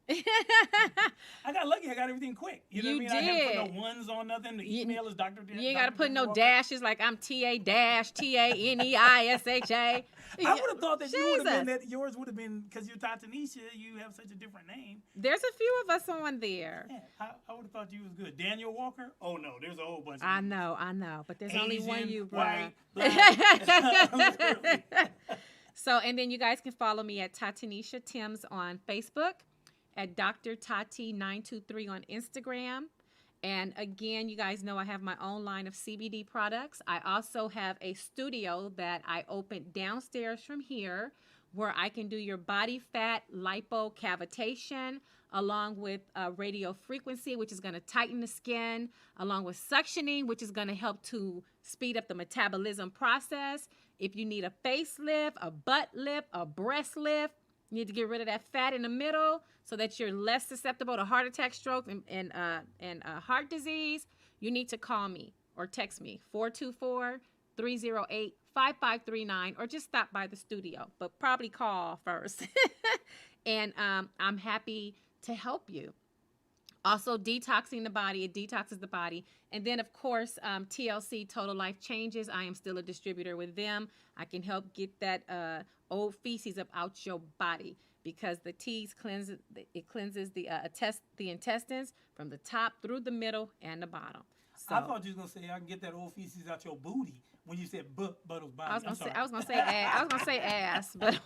I got lucky. I got everything quick. You know what I mean? I haven't put no ones on nothing. The email is Dr. You ain't got to put no Walker. dashes like I'm TANEISHA. I would have thought that you would have been that yours would have been, because you're Tatanisha, you have such a different name. There's a few of us on there. Yeah, I would have thought you was good. Daniel Walker? Oh no, there's a whole bunch of I know, but there's only one you, bro. White, black. So, and then you guys can follow me at Tatanisha Timms on Facebook, at Dr. Tati 923 on Instagram. And again, you guys know I have my own line of CBD products. I also have a studio that I opened downstairs from here where I can do your body fat lipocavitation along with radio frequency, which is going to tighten the skin, along with suctioning, which is going to help to speed up the metabolism process. If you need a facelift, a butt lift, a breast lift, you need to get rid of that fat in the middle so that you're less susceptible to heart attack, stroke, and heart disease, you need to call me or text me, 424-308-5539, or just stop by the studio, but probably call first. And I'm happy to help you. Also, detoxing the body. It detoxes the body. And then, of course, TLC, Total Life Changes. I am still a distributor with them. I can help get that old feces up out your body, because the teas cleanses the intestines from the top through the middle and the bottom. So, I thought you was gonna say I can get that old feces out your booty when you said buttles body. I was gonna say ass, but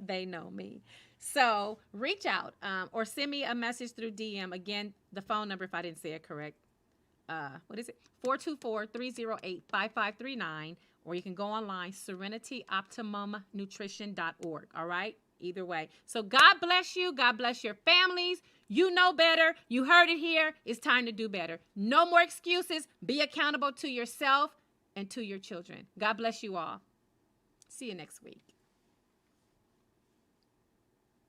they know me. So reach out or send me a message through DM. Again, the phone number, if I didn't say it correct, what is it? 424-308-5539. Or you can go online, serenityoptimumnutrition.org. All right? Either way. So God bless you. God bless your families. You know better. You heard it here. It's time to do better. No more excuses. Be accountable to yourself and to your children. God bless you all. See you next week.